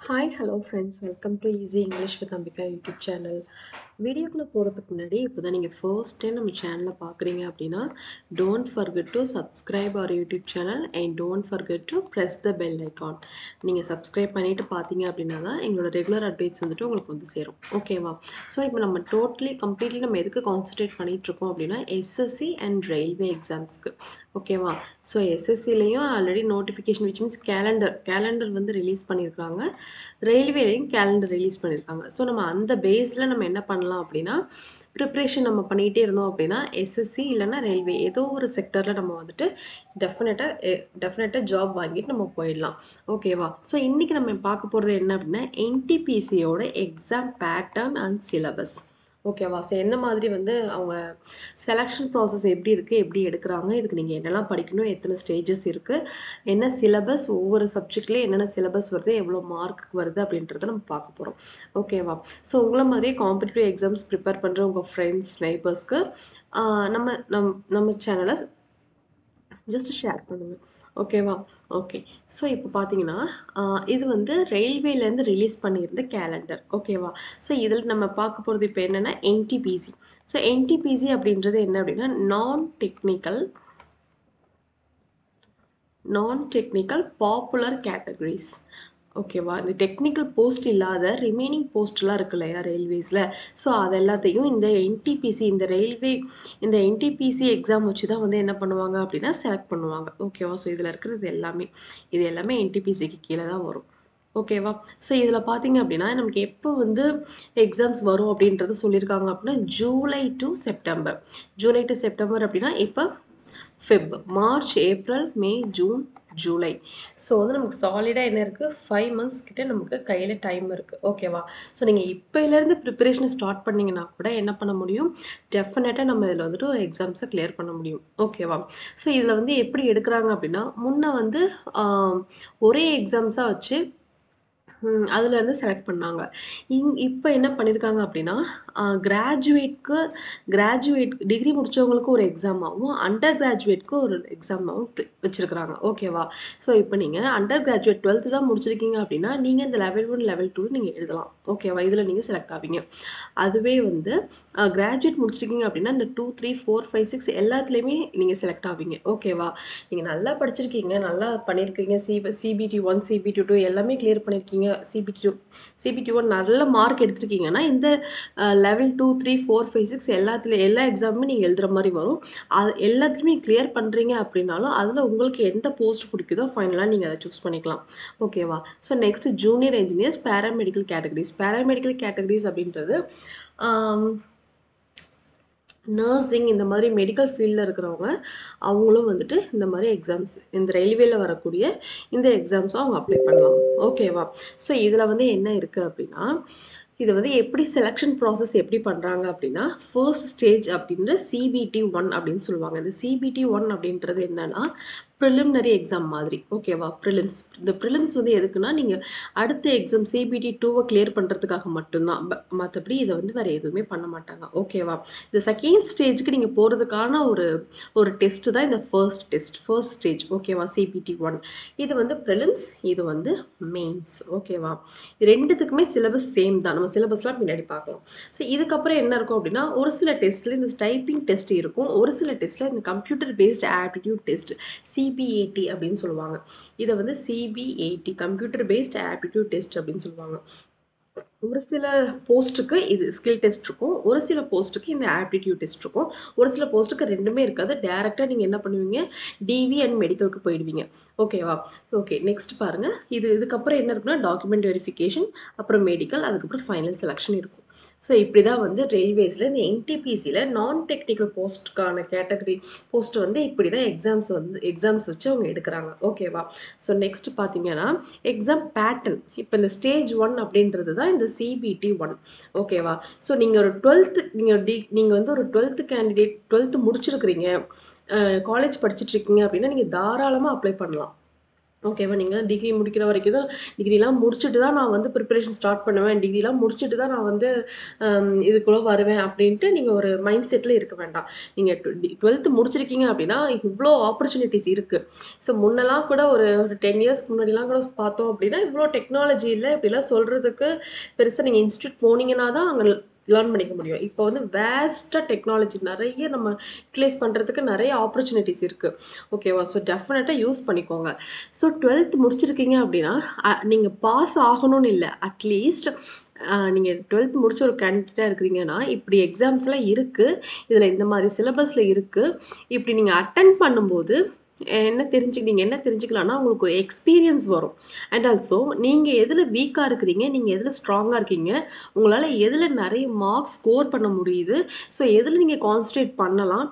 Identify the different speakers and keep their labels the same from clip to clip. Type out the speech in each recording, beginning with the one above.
Speaker 1: Hi hello friends welcome to easy English with Ambika YouTube channel. வீடியோக்குள்ளே போகிறதுக்கு முன்னாடி இப்போ தான் நீங்கள் ஃபர்ஸ்ட் டைம் நம்ம சேனலை பார்க்குறீங்க அப்படின்னா don't forget to subscribe our YouTube channel and don't forget to press the bell icon. நீங்கள் சப்ஸ்கிரைப் பண்ணிவிட்டு பார்த்தீங்க அப்படின்னா தான் எங்களோட ரெகுலர் அப்டேட்ஸ் வந்துட்டு உங்களுக்கு வந்து சேரும். ஓகேவா? ஸோ இப்போ நம்ம கம்ப்ளீட்லி நம்ம எதுக்கு கான்சன்ட்ரேட் பண்ணிகிட்ருக்கோம் அப்படின்னா எஸ்எஸ்சி அண்ட் ரயில்வே எக்ஸாம்ஸ்க்கு. ஓகேவா? ஸோ எஸ்எஸ்சிலையும் already notification which means calendar வந்து ரிலீஸ் பண்ணியிருக்காங்க. ரயில்வேலையும் கேலண்டர் ரிலீஸ் பண்ணியிருக்காங்க. ஸோ நம்ம அந்த பேஸில் நம்ம என்ன பண்ணலாம் அப்படின்னா ப்ரிப்ரேஷன் நம்ம பண்ணிகிட்டே இருந்தோம் அப்படின்னா எஸ்எஸ்சி இல்லைன்னா ரயில்வே ஏதோ ஒரு செக்டரில் நம்ம வந்துட்டு டெஃபினட்டாக ஜாப் வாங்கிட்டு நம்ம போயிடலாம். ஓகேவா? ஸோ இன்றைக்கி நம்ம பார்க்க போகிறது என்ன அப்படின்னா என்டிபிசியோட எக்ஸாம் பேட்டர்ன் அண்ட் சிலபஸ். ஓகேவா? ஸோ என்ன மாதிரி வந்து அவங்க செலெக்ஷன் ப்ராசஸ் எப்படி இருக்குது, எப்படி எடுக்கிறாங்க, இதுக்கு நீங்கள் என்னெல்லாம் படிக்கணும், எத்தனை ஸ்டேஜஸ் இருக்குது, என்ன சிலபஸ், ஒவ்வொரு சப்ஜெக்ட்லேயும் என்னென்ன சிலபஸ் வருது, எவ்வளோ மார்க்குக்கு வருது அப்படின்றத நம்ம பார்க்க போகிறோம். ஓகேவா? ஸோ உங்களை மாதிரியே காம்படிட்டிவ் எக்ஸாம்ஸ் ப்ரிப்பேர் பண்ணுற உங்கள் ஃப்ரெண்ட்ஸ் நெய்பர்ஸ்க்கு நம்ம நம்ம சேனலை ஜஸ்ட் ஷேர் பண்ணுங்கள். ஓகேவா? ஓகே. ஸோ இப்போ பார்த்தீங்கன்னா இது வந்து ரயில்வேலேருந்து ரிலீஸ் பண்ணியிருந்த கேலண்டர். ஓகேவா? ஸோ இதில் நம்ம பார்க்க போகிறது இப்போ என்னென்னா என்டிபிசி. ஸோ என்டிபிசி அப்படின்றது என்ன அப்படின்னா நான் டெக்னிக்கல் பாப்புலர் கேட்டகரிஸ். ஓகேவா? இந்த டெக்னிக்கல் போஸ்ட் இல்லாத ரிமைனிங் போஸ்ட்லாம் இருக்கு இல்லையா ரயில்வேஸில். ஸோ அது எல்லாத்தையும் இந்த என்டிபிசி எக்ஸாம் வச்சு தான் வந்து என்ன பண்ணுவாங்க அப்படின்னா செலக்ட் பண்ணுவாங்க. ஓகேவா? ஸோ இதில் இருக்கிறது இது எல்லாமே என்டிபிசிக்கு கீழே தான் வரும். ஓகேவா? ஸோ இதில் பார்த்தீங்க அப்படின்னா நமக்கு எப்போ வந்து எக்ஸாம்ஸ் வரும் அப்படின்றது சொல்லியிருக்காங்க அப்படின்னா ஜூலை டு செப்டம்பர் அப்படின்னா இப்போ மார்ச், ஏப்ரல், மே, ஜூன், ஜூலை. ஸோ வந்து நமக்கு சாலிடாக என்ன இருக்குது 5 months கிட்ட நமக்கு கையில் டைம் இருக்குது. ஓகேவா? ஸோ நீங்கள் இப்போலேருந்து ப்ரிப்பரேஷனை ஸ்டார்ட் பண்ணிங்கன்னா கூட என்ன பண்ண முடியும், டெஃபினட்டாக நம்ம இதில் வந்துட்டு ஒரு எக்ஸாம்ஸை கிளியர் பண்ண முடியும். ஓகேவா? ஸோ இதில் வந்து எப்படி எடுக்கிறாங்க அப்படின்னா முன்ன வந்து ஒரே எக்ஸாம்ஸாக வச்சு அதுலேருந்து செலக்ட் பண்ணாங்க. இப்போ என்ன பண்ணியிருக்காங்க அப்படின்னா கிராஜுவேட் டிகிரி முடித்தவங்களுக்கு ஒரு எக்ஸாமாகவும் அண்டர் கிராஜுவேட்க்கு ஒரு எக்ஸாமாகவும் வச்சுருக்குறாங்க. ஓகேவா? ஸோ இப்போ நீங்கள் அண்டர் கிராஜுவேட் 12th தான் முடிச்சிருக்கீங்க அப்படின்னா நீங்கள் இந்த லெவல் 1 லெவல் 2 நீங்கள் எழுதலாம். ஓகேவா? இதில் நீங்கள் செலக்ட் ஆவீங்க. அதுவே வந்து கிராஜுவேட் முடிச்சிருக்கீங்க அப்படின்னா இந்த 2, 3, 4, 5, 6 எல்லாத்துலேயுமே நீங்கள் செலக்ட் ஆவீங்க. ஓகேவா? நீங்கள் நல்லா படிச்சிருக்கீங்க, நல்லா பண்ணியிருக்கீங்க, சிபிடி 1 சிபிடி 2 எல்லாமே கிளியர் பண்ணியிருக்கீங்க, சிபிடி 1 நல்ல மார்க் எடுத்திருக்கீங்கன்னா இந்த லெவல் 2, 3, 4, 5, 6 எல்லா எக்ஸாமுமே நீங்கள் எழுதுகிற மாதிரி வரும். அது எல்லாத்துலேயுமே கிளியர் பண்ணுறீங்க அப்படின்னாலும் அதில் உங்களுக்கு எந்த போஸ்ட் பிடிக்குதோ ஃபைனலாக நீங்கள் அதை சூஸ் பண்ணிக்கலாம். ஓகேவா? So next junior engineers paramedical categories அப்படின்றது நர்சிங் இந்த மாதிரி மெடிக்கல் ஃபீல்டில் இருக்கிறவங்க அவங்களும் வந்துட்டு இந்த மாதிரி எக்ஸாம்ஸ் இந்த ரயில்வேல வரக்கூடிய இந்த எக்ஸாம்ஸும் அவங்க அப்ளை பண்ணலாம். ஓகேவா? ஸோ இதில் வந்து என்ன இருக்குது அப்படின்னா இது வந்து எப்படி செலெக்ஷன் ப்ராசஸ் எப்படி பண்ணுறாங்க அப்படின்னா ஃபர்ஸ்ட் ஸ்டேஜ் அப்படின்ற சிபிடி 1 அப்படின்னு சொல்லுவாங்க. இந்த சிபிடி 1 அப்படின்றது என்னன்னா ப்ரிலிமினரி எக்ஸாம் மாதிரி. ஓகேவா? இந்த ப்ரிலிம்ஸ் வந்து எதுக்குன்னா நீங்கள் அடுத்த எக்ஸாம் சிபிடி 2வை கிளியர் பண்ணுறதுக்காக மட்டும்தான். மற்றபடி இதை வந்து வேறு எதுவுமே பண்ண மாட்டாங்க. ஓகேவா? இந்த செகண்ட் ஸ்டேஜுக்கு நீங்கள் போகிறதுக்கான ஒரு டெஸ்ட்டு தான் இந்த ஃபர்ஸ்ட் ஸ்டேஜ். ஓகேவா? சிபிடி 1 இது வந்து ப்ரிலிம்ஸ், இது வந்து மெயின்ஸ். ஓகேவா? இது ரெண்டுத்துக்குமே சிலபஸ் சேம் தான். நம்ம சிலபஸ்லாம் பின்னாடி பார்க்கலாம். ஸோ இதுக்கப்புறம் என்ன இருக்கும் அப்படின்னா ஒரு சில டெஸ்ட்டில் இந்த டைப்பிங் டெஸ்ட் இருக்கும், ஒரு சில டெஸ்ட்டில் இந்த computer based aptitude test CBAT அப்படின்னு சொல்லுவாங்க. இதை வந்து CBAT computer based aptitude test அப்படின்னு சொல்லுவாங்க. ஒரு சில போஸ்ட்டுக்கு இது ஸ்கில் டெஸ்ட் இருக்கும், ஒரு சில போஸ்ட்டுக்கு இந்த ஆப்டிடியூட் டெஸ்ட் இருக்கும், ஒரு சில போஸ்ட்டுக்கு ரெண்டுமே இருக்காது. டேரெக்டாக நீங்கள் என்ன பண்ணுவீங்க, டிவி அண்ட் மெடிக்கலுக்கு போயிடுவீங்க. ஓகேவா? ஓகே. நெக்ஸ்ட் பாருங்கள். இதுக்கப்புறம் என்ன இருக்குன்னா டாக்குமெண்ட் வெரிஃபிகேஷன், அப்புறம் மெடிக்கல், அதுக்கப்புறம் ஃபைனல் செலெக்ஷன் இருக்கும். ஸோ இப்படி தான் வந்து ரயில்வேஸில் இந்த என்டிபிசியில் நான் டெக்னிக்கல் போஸ்ட்டுக்கான கேட்டகரி போஸ்ட் வந்து இப்படி தான் எக்ஸாம்ஸ் வச்சு அவங்க எடுக்கிறாங்க. ஓகேவா? ஸோ நெக்ஸ்ட் பார்த்தீங்கன்னா எக்ஸாம் பேட்டர்ன். இப்போ இந்த ஸ்டேஜ் 1 அப்படின்றது தான் இந்த சிபிடி 1. ஓகேவா? ஸோ நீங்கள் ஒரு 12th நீங்கள் வந்து ஒரு 12th கேண்டிடேட் 12th முடிச்சிருக்கிறீங்க, காலேஜ் படிச்சுட்டு இருக்கீங்க அப்படின்னா நீங்கள் தாராளமாக அப்ளை பண்ணலாம். ஓகேவா? நீங்க டிகிரி முடிக்கிற வரைக்கும் தான் டிகிரிலாம் முடிச்சுட்டு தான் நான் வந்து ப்ரிப்பரேஷன் ஸ்டார்ட் பண்ணுவேன். டிகிரிலாம் முடிச்சுட்டு தான் நான் வந்து இதுக்குள்ள வருவேன் அப்படின்ட்டு நீங்க ஒரு மைண்ட் செட்ல இருக்க வேண்டாம். நீங்க 12th முடிச்சிருக்கீங்க அப்படின்னா, இவ்ளோ ஆப்பர்ச்சுனிட்டீஸ் இருக்கு. ஸோ முன்னலாம் கூட ஒரு 10 இயர்ஸ்க்கு முன்னாடிலாம் கூட பார்த்தோம் அப்படின்னா, இவ்ளோ டெக்னாலஜி இல்ல. இப்படிலாம் சொல்றதுக்கு பெருசா நீங்க இன்ஸ்டிடியூட் போனீங்கன்னா தான் அங்க லேர்ன் பண்ணிக்க முடியும். இப்போ வந்து வேஸ்ட்டா டெக்னாலஜி நெறைய நம்ம யுட்டிலைஸ் பண்றதுக்கு நெறைய ஆப்பர்ச்சுனிட்டீஸ் இருக்கு. ஓகேவா? ஸோ டெஃபினட்டா யூஸ் பண்ணிக்கோங்க. ஸோ 12th முடிச்சிருக்கீங்க அப்படின்னா, நீங்க பாஸ் ஆகணும்னு இல்ல. அட்லீஸ்ட் நீங்க 12th முடிச்ச ஒரு கேண்டிடேட்டா இருக்கிறீங்கன்னா, இப்படி எக்ஸாம்ஸ்லாம் இருக்கு. இதுல இந்த மாரி சிலபஸ்ல இருக்கு. இப்படி நீங்க அட்டெண்ட் பண்ணும்போது நீங்க என்ன தெரிஞ்சுக்கலாம்னா, உங்களுக்கு ஒரு எக்ஸ்பீரியன்ஸ் வரும். அண்ட் ஆல்சோ நீங்க எதுல வீக்கா இருக்கிறீங்க, நீங்க எதுல ஸ்ட்ராங்கா இருக்கீங்க, உங்களால எதுல நெறைய மார்க்ஸ் ஸ்கோர் பண்ண முடியுது, ஸோ எதுல நீங்க கான்சன்ட்ரேட் பண்ணலாம்,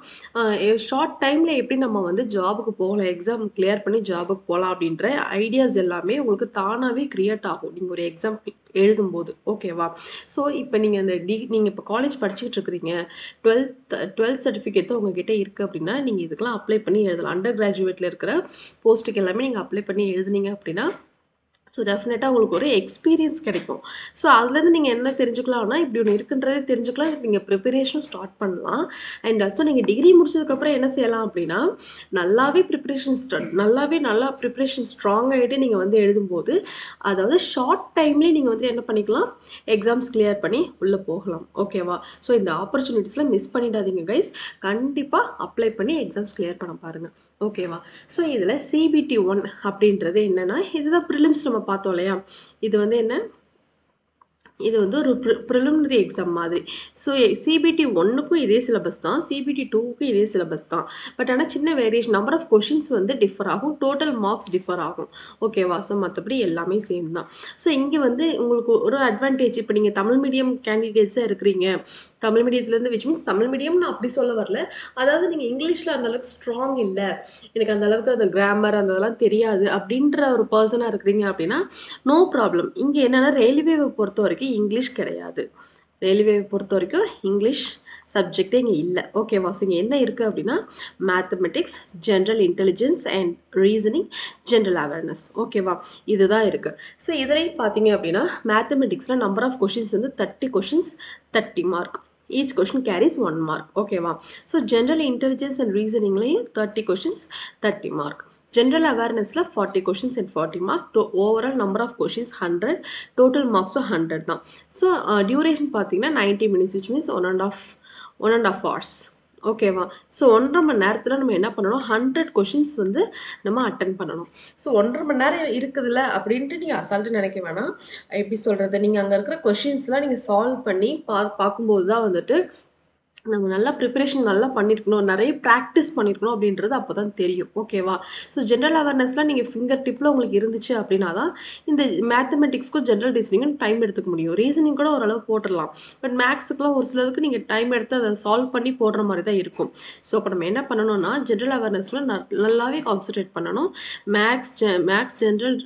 Speaker 1: ஷார்ட் டைம்ல எப்படி நம்ம வந்து ஜாபுக்கு போகலாம், எக்ஸாம் கிளியர் பண்ணி ஜாபுக்கு போலாம் அப்படின்ற ஐடியாஸ் எல்லாமே உங்களுக்கு தானாவே கிரியேட் ஆகும். நீங்க ஒரு எக்ஸாம் எழுதும்போது. ஓகேவா? ஸோ இப்ப நீங்க நீங்க இப்ப காலேஜ் படிச்சுக்கிட்டு இருக்கிறீங்க. 12th சர்டிஃபிகேட் தான் உங்ககிட்ட இருக்கு அப்படின்னா, நீங்க இதுக்கெல்லாம் அப்ளை பண்ணி எழுதலாம். அண்டர் கிராஜுவேட்ல இருக்கிற போஸ்ட்டுக்கு எல்லாமே நீங்க அப்ளை பண்ணி எழுதுனீங்க அப்படின்னா, ஸோ டெஃபினட்டா உங்களுக்கு ஒரு எக்ஸ்பீரியன்ஸ் கிடைக்கும். ஸோ அதுலேருந்து நீங்க என்ன தெரிஞ்சுக்கலாம்னா, இப்படி ஒண்ணு இருக்குன்றதே தெரிஞ்சுக்கலாம். இதுக்கு நீங்க ப்ரிப்பரேஷனும் ஸ்டார்ட் பண்ணலாம். அண்ட் ஆல்சோ நீங்க டிகிரி முடிச்சதுக்கப்புறம் என்ன செய்யலாம் அப்படின்னா, நல்லா ப்ரிப்பரேஷன் ஸ்ட்ராங் ஆயிட்டு நீங்க வந்து எழுதும்போது, அதாவது ஷார்ட் டைம்லயே நீங்க வந்து என்ன பண்ணிக்கலாம், எக்ஸாம்ஸ் கிளியர் பண்ணி உள்ள போகலாம். ஓகேவா? ஸோ இந்த ஆப்பர்ச்சுனிட்டீஸ்லாம் மிஸ் பண்ணிடாதீங்க கைஸ். கண்டிப்பா அப்ளை பண்ணி எக்ஸாம்ஸ் கிளியர் பண்ண பாருங்க. ஓகேவா? ஸோ இதில CBT 1 அப்படின்றது என்னன்னா, இதுதான் ப்ரிலிம்ஸ் நம்ம பார்த்தோம் இல்லையா? இது வந்து என்ன? இது வந்து ஒரு ப்ரிலிமினரி எக்ஸாம் மாதிரி. ஸோ CBT 1க்கும் இதே சிலபஸ் தான். CBT 2க்கும் இதே சிலபஸ் தான். பட் ஆனா சின்ன வேரியேஷன் நம்பர் ஆஃப் கொஷின்ஸ் வந்து டிஃபர் ஆகும். டோட்டல் மார்க்ஸ் டிஃபர் ஆகும். ஓகேவா? ஸோ மத்தபடி எல்லாமே சேம் தான். ஸோ இங்க வந்து உங்களுக்கு ஒரு அட்வான்டேஜ் இப்ப நீங்க தமிழ் மீடியம் கேண்டிடேட்ஸா இருக்கிறீங்க. தமிழ் மீடியத்திலேருந்து விச் மீன்ஸ் தமிழ் மீடியம் நான் அப்படி சொல்ல வரல. அதாவது நீங்க இங்கிலீஷ்ல அந்த அளவுக்கு ஸ்ட்ராங் இல்ல. எனக்கு அந்த அளவுக்கு அந்த கிராமர் அந்த இதெல்லாம் தெரியாது அப்படின்ற ஒரு பெர்சனா இருக்கிறீங்க அப்படின்னா, நோ ப்ராப்ளம். இங்க என்னன்னா ரயில்வேவை பொறுத்தவரைக்கும் இங்கிலீஷ் கிடையாது. ரயில்வேவை பொறுத்தவரைக்கும் இங்கிலீஷ் சப்ஜெக்ட்டே இங்க இல்ல. ஓகேவா? ஸோ இங்க என்ன இருக்கு அப்படின்னா, mathematics, general intelligence and reasoning, general awareness. ஓகேவா? இதுதான் இருக்கு. ஸோ இதுலயும் பார்த்தீங்க அப்படின்னா, மேத்தமெட்டிக்ஸ்ல நம்பர் ஆஃப் கொஷின்ஸ் வந்து 30 questions 30 mark. Each question carries 1 mark. ஓகேவா? ஸோ ஜெனரல் இன்டெலிஜென்ஸ் அண்ட் ரீசனிங்லையும் 30 கொஷின்ஸ் 30 மார்க். ஜென்ரல் அவேர்னஸில் 40 questions and 40 mark. Overall number of questions 100. Total மார்க்ஸும் 100 தான். ஸோ டியூரேஷன் பார்த்தீங்கன்னா 90 மினிட்ஸ் விச் மீன்ஸ் 1.5 hours. ஓகேவா? ஸோ 1.5 மணி நேரத்தில் நம்ம என்ன பண்ணணும், 100 கொஷின்ஸ் வந்து நம்ம அட்டன் பண்ணணும். ஸோ 1.5 மணி நேரம் இருக்குதுல்ல அப்படின்ட்டு நீங்கள் அசால்ட்டு நினைக்க வேணாம். எப்படி சொல்கிறது, நீங்கள் அங்கே இருக்கிற கொஷின்ஸ்லாம் நீங்கள் சால்வ் பண்ணி பார்க்கும்போது தான் வந்துட்டு நம்ம நல்லா ப்ரிப்பரேஷன் நல்லா பண்ணியிருக்கணும், நிறைய ப்ராக்டிஸ் பண்ணியிருக்கணும் அப்படின்றது அப்போ தான் தெரியும். ஓகேவா? ஸோ ஜென்ரல் அவேர்னஸ்லாம் நீங்கள் ஃபிங்கர் டிப்பில் உங்களுக்கு இருந்துச்சு அப்படின்னா தான் இந்த மேத்தமெட்டிக்ஸ்க்கும் ஜென்ரல் ரீசனிங்கும் டைம் எடுத்துக்க முடியும். ரீசனிங் கூட ஓரளவு போட்டுடலாம். பட் மேக்ஸுக்குலாம் ஒரு சிலருக்கு நீங்கள் டைம் எடுத்து அதை சால்வ் பண்ணி போடுற மாதிரி தான் இருக்கும். ஸோ அப்போ நம்ம என்ன பண்ணணும்னா, ஜென்ரல் அவேர்னஸில் நல்லாவே கான்சன்ட்ரேட் பண்ணணும். மேக்ஸ் ஜென்ரல்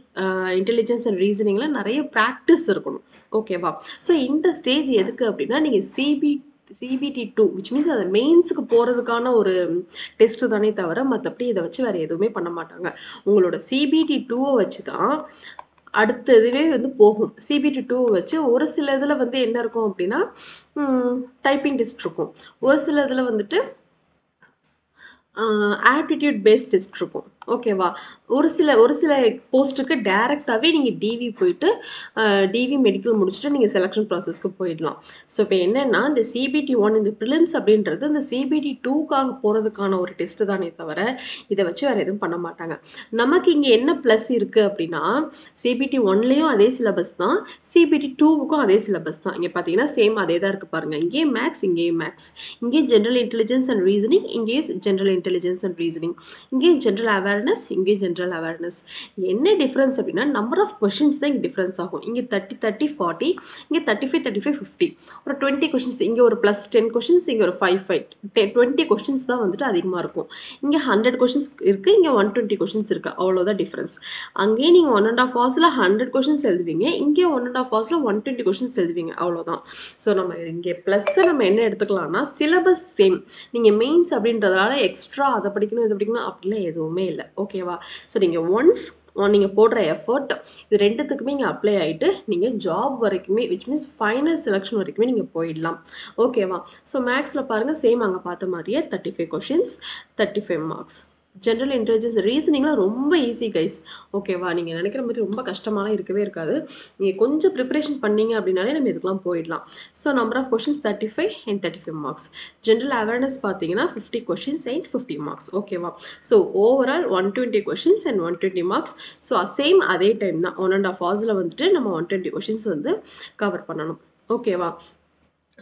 Speaker 1: இன்டெலிஜென்ஸ் அண்ட் ரீசனிங்கில் நிறைய ப்ராக்டிஸ் இருக்கணும். ஓகேவா? ஸோ இந்த ஸ்டேஜ் எதுக்கு அப்படின்னா, நீங்கள் CBT 2 விச் மீன்ஸ் அந்த மெயின்ஸுக்கு போகிறதுக்கான ஒரு டெஸ்ட்டு தானே தவிர மற்றபடி இதை வச்சு வேறு எதுவுமே பண்ண மாட்டாங்க. உங்களோட CBT 2வை வச்சு தான் அடுத்த இதுவே வந்து போகும். CBT 2வை வச்சு ஒரு சில இதில் வந்து என்ன இருக்கும் அப்படின்னா, டைப்பிங் டெஸ்ட் இருக்கும். ஒரு சில இதில் வந்துட்டு ஆப்டிடியூட் பேஸ்ட் டெஸ்ட் இருக்கும். ஓகேவா? ஒரு சில போஸ்ட்டுக்கு டைரெக்டாகவே நீங்கள் டிவி போயிட்டு டிவி மெடிக்கல் முடிச்சுட்டு நீங்கள் செலெக்ஷன் ப்ராசஸ்க்கு போயிடலாம். ஸோ இப்போ என்னென்னா, இந்த CBT 1 இந்த ப்ரிலிம்ஸ் அப்படின்றது இந்த CBT 2க்காக போகிறதுக்கான ஒரு டெஸ்ட்டு தானே தவிர இதை வச்சு வேறு எதுவும் பண்ண மாட்டாங்க. நமக்கு இங்கே என்ன ப்ளஸ் இருக்குது அப்படின்னா, CBT 1லேயும் அதே சிலபஸ் தான், CBT 2க்கும் அதே சிலபஸ் தான். இங்கே பார்த்தீங்கன்னா சேம் அதே தான் இருக்குது பாருங்கள். இங்கேயும் மேக்ஸ், இங்கேயும் மேக்ஸ், இங்கேயும் ஜென்ரல் இன்டெலிஜென்ஸ் அண்ட் ரீசனிங், இங்கேயும் ஜென்ரல் இன்டெலிஜென்ஸ் அண்ட் ரீசனிங், இங்கேயும் ஜென்ரல் அவேர்னஸ், இங்கே ஜென்ரல் அவேர்னஸ். என்ன டிஃப்ரென்ஸ் அப்படின்னா, நம்பர் ஆஃப் கொஷின்ஸ் தான் இங்கே டிஃப்ரென்ஸ் ஆகும். இங்கே 30 30 40, இங்கே 35 35 50. ஒரு 20 கொஷின்ஸ், இங்கே ஒரு ப்ளஸ் 10 கொஷின்ஸ், இங்கே ஒரு 5 20 கொஷின்ஸ் தான் வந்துட்டு அதிகமாக இருக்கும். இங்கே 100 கொஷின்ஸ் இருக்குது, இங்கே 120 கொஷின்ஸ் இருக்குது. அவ்வளோதான் டிஃப்ரென்ஸ். அங்கேயே நீங்கள் 1.5 ஹவர்ஸில் 100 கொஷின்ஸ் எழுதுவீங்க, இங்கே 1.5 ஹவர்ஸில் 120 கொஷின்ஸ் எழுதுவீங்க. அவ்வளோதான். ஸோ நம்ம இங்கே ப்ளஸ்ஸை நம்ம என்ன எடுத்துக்கலாம்னா, சிலபஸ் சேம். நீங்கள் மெயின்ஸ் அப்படின்றதுனால எக்ஸ்ட்ரா அதை படிக்கணும் இதை படிக்கணும் அப்படிலாம் எதுவுமே இல்லை. இல்லை. ஓகேவா? ஸோ நீங்கள் ஒன்ஸ் நீங்கள் போடுற எஃபர்ட் இது ரெண்டுத்துக்குமே இங்கே அப்ளை ஆகிட்டு நீங்கள் ஜாப் வரைக்குமே விச் மீன்ஸ் ஃபைனல் செலெக்ஷன் வரைக்குமே நீங்கள் போயிடலாம். ஓகேவா? ஸோ மேக்ஸில் பாருங்கள் சேம் அங்கே பார்த்த மாதிரியே 35 கொஷின்ஸ் 35 மார்க்ஸ். ஜென்ரல் இன்டெலிஜென்ஸ் ரீசனிங்லாம் ரொம்ப ஈஸி கைஸ். ஓகேவா? நீங்கள் நினைக்கிற மாதிரி ரொம்ப கஷ்டமாலாம் இருக்கவே இருக்காது. நீங்கள் கொஞ்சம் ப்ரிப்பரேஷன் பண்ணீங்க அப்படின்னாலே நம்ம இதுக்கெலாம் போயிடலாம். So number of questions 35 and 35 marks. General awareness பார்த்தீங்கன்னா 50 கொஷின்ஸ் and 50 மார்க்ஸ். ஓகேவா? So overall 120 questions and 120 marks. So same அதே டைம் தான் 1.5 ஹவர்ஸில் வந்துட்டு நம்ம 120 கொஷின்ஸ் வந்து கவர் பண்ணணும். ஓகேவா?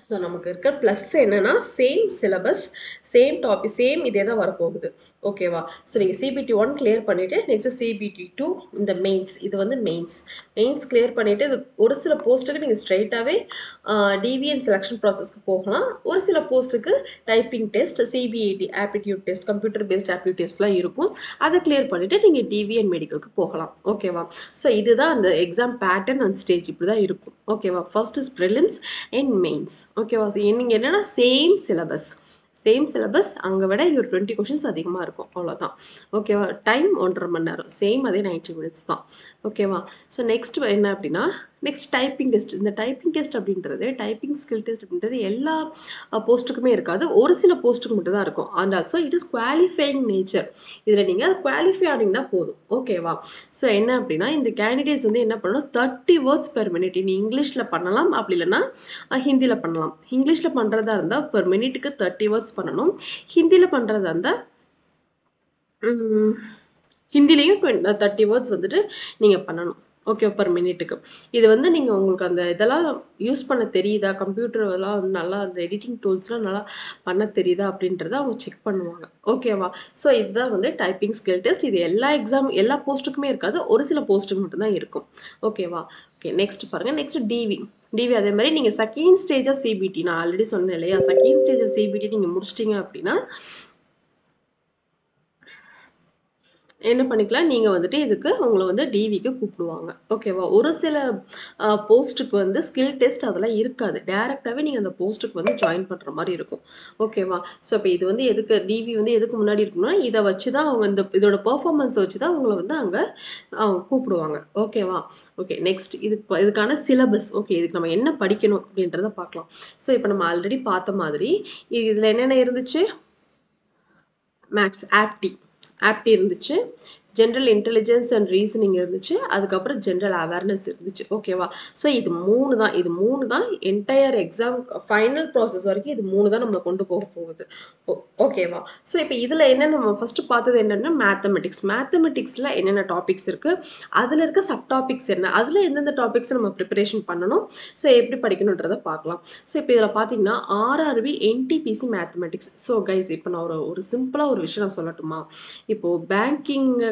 Speaker 1: ஸோ நமக்கு இருக்க ப்ளஸ் என்னென்னா same syllabus same topic same இதே தான் வரப்போகுது. ஓகேவா? ஸோ நீங்கள் CBT 1 கிளியர் பண்ணிவிட்டு நெக்ஸ்ட்டு CBT 2 இந்த மெயின்ஸ் இது வந்து மெயின்ஸ் கிளியர் பண்ணிவிட்டு இது ஒரு சில போஸ்ட்டுக்கு நீங்கள் ஸ்ட்ரைட்டாகவே டிவிஎன் செலெக்ஷன் ப்ராசஸ்க்கு போகலாம். ஒரு சில போஸ்ட்டுக்கு typing test CBAT aptitude test computer based aptitude டெஸ்ட்லாம் இருக்கும். அதை கிளியர் பண்ணிவிட்டு நீங்கள் டிவிஎன் மெடிக்கலுக்கு போகலாம். ஓகேவா? ஸோ இதுதான் அந்த எக்ஸாம் பேட்டர்ன் அண்ட் ஸ்டேஜ் இப்படி தான் இருக்கும். ஓகேவா? First is prelims and mains. ஓகேவா? ஸோ நீங்கள் என்னென்னா சேம் சிலபஸ் அங்கே விட இது ஒரு 20 கொஷின்ஸ் அதிகமாக இருக்கும். அவ்வளோதான். ஓகேவா? டைம் 1.5 மணி நேரம் சேம் அதே 90 மினிட்ஸ் தான். ஓகேவா? ஸோ நெக்ஸ்ட் என்ன அப்படின்னா நெக்ஸ்ட் டைப்பிங் டெஸ்ட். இந்த டைப்பிங் டெஸ்ட் அப்படின்றது டைப்பிங் ஸ்கில் டெஸ்ட் அப்படின்றது எல்லா போஸ்ட்டுக்குமே இருக்காது. ஒரு சில போஸ்ட்டுக்கு மட்டும் தான் இருக்கும். And also it is qualifying nature. இதில் நீங்கள் குவாலிஃபை ஆனீங்கன்னா போதும். ஓகேவா? ஸோ என்ன அப்படின்னா இந்த கேண்டிடேட்ஸ் வந்து என்ன பண்ணணும் 30 வேர்ட்ஸ் பெர் மினிட் நீ இங்கிலீஷில் பண்ணலாம். அப்படி இல்லைன்னா ஹிந்தியில் பண்ணலாம். இங்கிலீஷில் பண்ணுறதா இருந்தால் பெர் மினிட்டுக்கு 30 வேர்ட்ஸ் பண்ணணும். ஹிந்தியில் பண்ணுறதா இருந்தால் ஹிந்திலையும் 30 வேர்ட்ஸ் வந்துட்டு நீங்கள் பண்ணணும். ஓகே, பர் மினிட்டுக்கு. இது வந்து நீங்கள் உங்களுக்கு அந்த இதெல்லாம் யூஸ் பண்ண தெரியுதா, கம்ப்யூட்டர் எல்லாம் வந்து நல்லா அந்த எடிட்டிங் டூல்ஸ்லாம் நல்லா பண்ண தெரியுதா அப்படின்றத அவங்க செக் பண்ணுவாங்க. ஓகேவா? ஸோ இதுதான் வந்து டைப்பிங் ஸ்கில் டெஸ்ட். இது எல்லா போஸ்ட்டுக்குமே இருக்காது. ஒரு சில போஸ்ட்டுக்கு மட்டும்தான் இருக்கும். ஓகேவா? ஓகே, நெக்ஸ்ட் பாருங்கள். நெக்ஸ்ட் டிவி அதே மாதிரி நீங்கள் செகண்ட் ஸ்டேஜ் ஆஃப் CBT நான் ஆல்ரெடி சொன்னேன் இல்லையா, செகண்ட் ஸ்டேஜ் ஆஃப் CBT நீங்கள் முடிச்சிட்டிங்க அப்படின்னா என்ன பண்ணிக்கலாம், நீங்கள் வந்துட்டு இதுக்கு உங்களை வந்து டிவிக்கு கூப்பிடுவாங்க. ஓகேவா? ஒரு சில போஸ்ட்டுக்கு வந்து ஸ்கில் டெஸ்ட் அதெல்லாம் இருக்காது. டேரெக்டாகவே நீங்கள் அந்த போஸ்ட்டுக்கு வந்து ஜாயின் பண்ணுற மாதிரி இருக்கும். ஓகேவா? ஸோ இப்போ இது வந்து எதுக்கு டிவி வந்து எதுக்கு முன்னாடி இருக்குன்னா இதை வச்சு தான் அவங்க இதோட பெர்ஃபார்மன்ஸை வச்சு தான் உங்களை வந்து அங்கே கூப்பிடுவாங்க. ஓகேவா? ஓகே, நெக்ஸ்ட் இதுக்கான சிலபஸ். ஓகே, இதுக்கு நம்ம என்ன படிக்கணும் அப்படின்றத பார்க்கலாம். ஸோ இப்போ நம்ம ஆல்ரெடி பார்த்த மாதிரி இதில் என்னென்ன இருந்துச்சு, மேக்ஸ் ஆப்டி இருந்துச்சு, ஜென்ரல் இன்டெலிஜென்ஸ் அண்ட் ரீசனிங் இருந்துச்சு, அதுக்கப்புறம் ஜென்ரல் அவேர்னஸ் இருந்துச்சு. ஓகேவா? ஸோ இது மூணு தான் என்டையர் எக்ஸாம் ஃபைனல் ப்ராசஸ் வரைக்கும் இது 3 தான் நம்ம கொண்டு போகுது. ஓகேவா? ஸோ இப்போ இதில் என்ன நம்ம ஃபஸ்ட்டு பார்த்தது என்னென்னா மேத்தமெட்டிக்ஸில் என்னென்ன டாபிக்ஸ் இருக்குது, அதில் இருக்க சப் டாபிக்ஸ் என்ன, அதில் எந்தெந்த டாபிக்ஸ் நம்ம ப்ரிப்பரேஷன் பண்ணணும், ஸோ எப்படி படிக்கணுன்றதை பார்க்கலாம். ஸோ இப்போ இதில் பார்த்தீங்கன்னா RRB NTPC mathematics. So guys இப்போ நான் ஒரு சிம்பிளாக ஒரு விஷயம் நான் சொல்லட்டுமா? இப்போது பேங்கிங்கை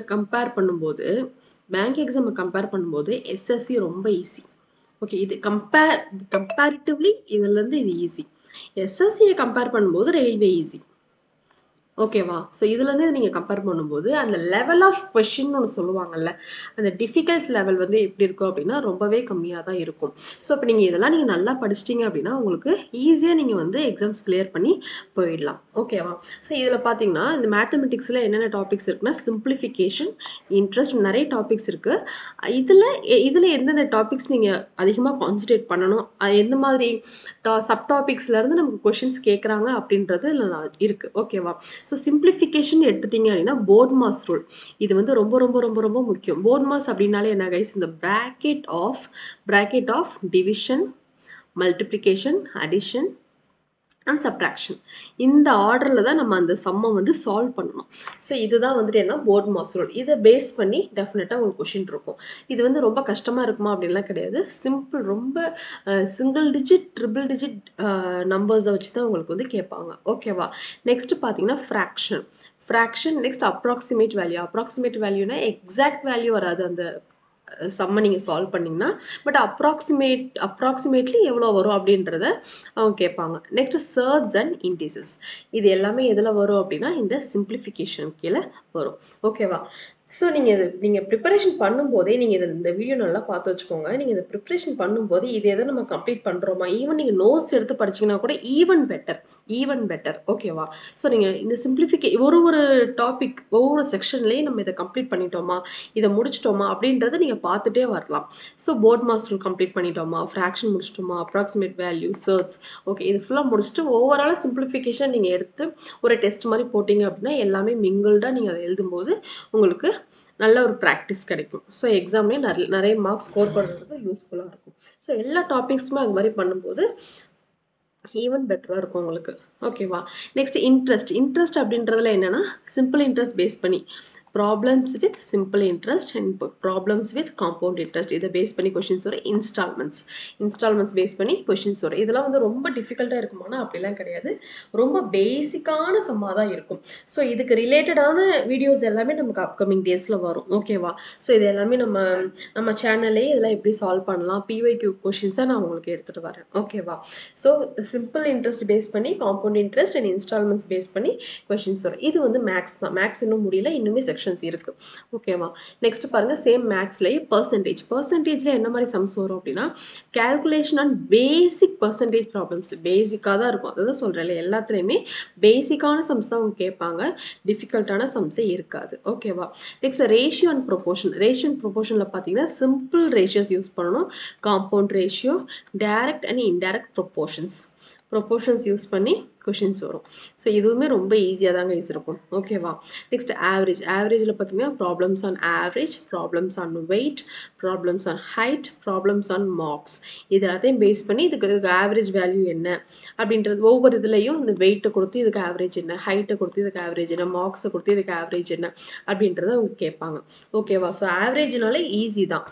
Speaker 1: பேங்க் எக்ஸாமை கம்பேர் பண்ணும்போது SSC ரொம்ப ஈஸி. ஓகே, இது கம்பேரிட்டிவ்லி இதுலேருந்து இது ஈஸி. SSCயை கம்பேர் பண்ணும்போது ரயில்வே ஈஸி. ஓகேவா? ஸோ இதுலேருந்து நீங்கள் கம்பேர் பண்ணும்போது அந்த லெவல் ஆஃப் கொஷின் ஒன்று சொல்லுவாங்கல்ல, அந்த டிஃபிகல்ட் லெவல் வந்து எப்படி இருக்கும் அப்படின்னா ரொம்பவே கம்மியாக தான் இருக்கும். ஸோ இப்போ நீங்கள் இதெல்லாம் நீங்கள் நல்லா படிச்சிட்டிங்க அப்படின்னா உங்களுக்கு ஈஸியாக நீங்கள் வந்து எக்ஸாம்ஸ் கிளியர் பண்ணி போயிடலாம். ஓகேவா? ஸோ இதில் பார்த்தீங்கன்னா இந்த மேத்தமெட்டிக்ஸில் என்னென்ன டாபிக்ஸ் இருக்குன்னா சிம்பிளிஃபிகேஷன், இன்ட்ரெஸ்ட், நிறைய டாபிக்ஸ் இருக்குது. இதில் எந்தெந்த டாபிக்ஸ் நீங்கள் அதிகமாக கான்சன்ட்ரேட் பண்ணணும், எந்த மாதிரி சப் டாபிக்ஸ்லேருந்து நமக்கு கொஷின்ஸ் கேட்குறாங்க அப்படின்றது இதில் இருக்குது. ஓகேவா? ஸோ சிம்பிளிஃபிகேஷன் எடுத்துட்டிங்க அப்படின்னா போர்ட் மாஸ் ரூல் இது வந்து ரொம்ப ரொம்ப ரொம்ப ரொம்ப முக்கியம். போர்ட் மாஸ் அப்படின்னாலே என்ன கைஸ், இந்த bracket of division, multiplication, addition and subtraction இந்த ஆர்டரில் தான் நம்ம அந்த சம்மை வந்து சால்வ் பண்ணணும். ஸோ இதுதான் வந்துட்டு என்ன போர்ட் மாஸ் ரூல். இதை பேஸ் பண்ணி டெஃபினட்டாக உங்களுக்கு கொஷின் இருக்கும். இது வந்து ரொம்ப கஷ்டமாக இருக்குமா அப்படின்லாம் கிடையாது. சிம்பிள், ரொம்ப சிங்கிள் டிஜிட் ட்ரிபிள் டிஜிட் நம்பர்ஸை வச்சு தான் உங்களுக்கு வந்து கேட்பாங்க. ஓகேவா? நெக்ஸ்ட் பார்த்தீங்கன்னா ஃப்ராக்ஷன் நெக்ஸ்ட் அப்ராக்சிமேட் வேல்யூனா எக்ஸாக்ட் வேல்யூ வராது அந்த சம்மை நீங்கள் சால்வ் பண்ணிங்கன்னா, பட் அப்ராக்சிமேட்லி எவ்வளோ வரும் அப்படின்றத அவங்க கேட்பாங்க. நெக்ஸ்ட் சர்ட்ஸ் அண்ட் இன்டிசஸ் இது எல்லாமே எதில் வரும் அப்படின்னா இந்த சிம்பிளிஃபிகேஷன் கீழே வரும். ஓகேவா? ஸோ நீங்கள் ப்ரிப்பரேஷன் பண்ணும்போதே நீங்கள் இந்த வீடியோ நல்லா பார்த்து வச்சுக்கோங்க. நீங்கள் இந்த ப்ரிப்பரேஷன் பண்ணும்போது இது எதை நம்ம கம்ப்ளீட் பண்ணுறோமா, ஈவன் நீங்கள் நோட்ஸ் எடுத்து படிச்சீங்கன்னா கூட ஈவன் பெட்டர் ஓகேவா. ஸோ நீங்கள் இந்த ஒரு டாபிக் ஒவ்வொரு செக்ஷன்லேயும் நம்ம இதை கம்ப்ளீட் பண்ணிட்டோமா, இதை முடிச்சிட்டோமா அப்படின்றத நீங்கள் பார்த்துட்டே வரலாம். ஸோ போர்ட் மாஸ்டர் கம்ப்ளீட் பண்ணிட்டோமா, ஃப்ராக்ஷன் முடிச்சிட்டோமா, அப்ராக்சிமேட் வேல்யூ, சர்ச், ஓகே இது ஃபுல்லாக முடிச்சுட்டு ஓவராலாக சிம்பிளிஃபிகேஷன் நீங்கள் எடுத்து ஒரு டெஸ்ட் மாதிரி போட்டிங்க அப்படின்னா எல்லாமே மிங்கிள்டாக நீங்கள் அதை எழுதும்போது உங்களுக்கு நல்ல ஒரு ப்ராக்டிஸ் கிடைக்கும். ஸோ எக்ஸாம்லேயும் நிறைய மார்க்ஸ் ஸ்கோர் பண்ணுறதுக்கு யூஸ்ஃபுல்லாக இருக்கும். ஸோ எல்லா டாபிக்ஸுமே அது மாதிரி பண்ணும்போது ஈவன் பெட்டராக இருக்கும் உங்களுக்கு ஓகேவா. நெக்ஸ்ட் இன்ட்ரெஸ்ட் அப்படின்றதுல என்னென்னா சிம்பிள் இன்ட்ரெஸ்ட் பேஸ் பண்ணி problems with simple interest and problems with compound interest இதை பேஸ் பண்ணி கொஷின்ஸ் வரும். இன்ஸ்டால்மெண்ட்ஸ் பேஸ் பண்ணி கொஷின்ஸ் வரும். இதெல்லாம் வந்து ரொம்ப டிஃபிகல்ட்டாக இருக்குமானா அப்படிலாம் கிடையாது, ரொம்ப பேசிக்கான சம்மாக தான் இருக்கும். ஸோ இதுக்கு ரிலேட்டடான வீடியோஸ் எல்லாமே நமக்கு அப்கமிங் டேஸில் வரும் ஓகேவா. ஸோ இது எல்லாமே நம்ம சேனல்லே இதெல்லாம் எப்படி சால்வ் பண்ணலாம் பிஒய்க்யூ கொஷின்ஸாக நான் உங்களுக்கு எடுத்துகிட்டு வரேன் ஓகேவா. ஸோ சிம்பிள் இன்ட்ரெஸ்ட் பேஸ் பண்ணி compound interest and installments base பண்ணி கொஷின்ஸ் வரும். இது வந்து மேக்ஸ் தான். மேக்ஸ் இன்னும் முடியல, இன்னுமே செக்ஷன்ஸ் இருக்கு ஓகேவா. நெக்ஸ்ட் பாருங்க சேம் மேக்ஸ்லயே பர்சன்டேஜ்ல என்ன மாதிரி சம்ஸ் வரும் அப்படின்னா calculation on basic percentage problems பேசிக்காக தான் இருக்கும். அதான் சொல்றேன் எல்லாத்துலேயுமே பேசிக்கான சம்ஸ் தான் அவங்க கேட்பாங்க, டிஃபிகல்ட்டான சம்ஸே இருக்காது ஓகேவா. நெக்ஸ்ட் ரேஷியோ அண்ட் ப்ரொபோர்ஷனில் பார்த்தீங்கன்னா சிம்பிள் ரேஷியோஸ் யூஸ் பண்ணணும். Compound ratio, direct and indirect proportions use பண்ணி கொஷின்ஸ் வரும். ஸோ இதுவுமே ரொம்ப ஈஸியாக தாங்க இருக்கும் ஓகேவா. நெக்ஸ்ட் ஆவரேஜில் பார்த்தீங்கன்னா problems on average, problems on weight, problems on height, problems on marks இது எல்லாத்தையும் பேஸ் பண்ணி இதுக்கு ஆவரேஜ் வேல்யூ என்ன அப்படின்றது ஒவ்வொரு இதுலையும் இந்த வெயிட்டை கொடுத்து இதுக்கு ஆவரேஜ் என்ன, ஹைட்டை கொடுத்து இதுக்கு ஆவரேஜ் என்ன, மார்க்ஸை கொடுத்து இதுக்கு ஆவரேஜ் என்ன அப்படின்றத அவங்க கேட்பாங்க ஓகேவா. ஸோ ஆவரேஜ்னாலே ஈஸி தான்,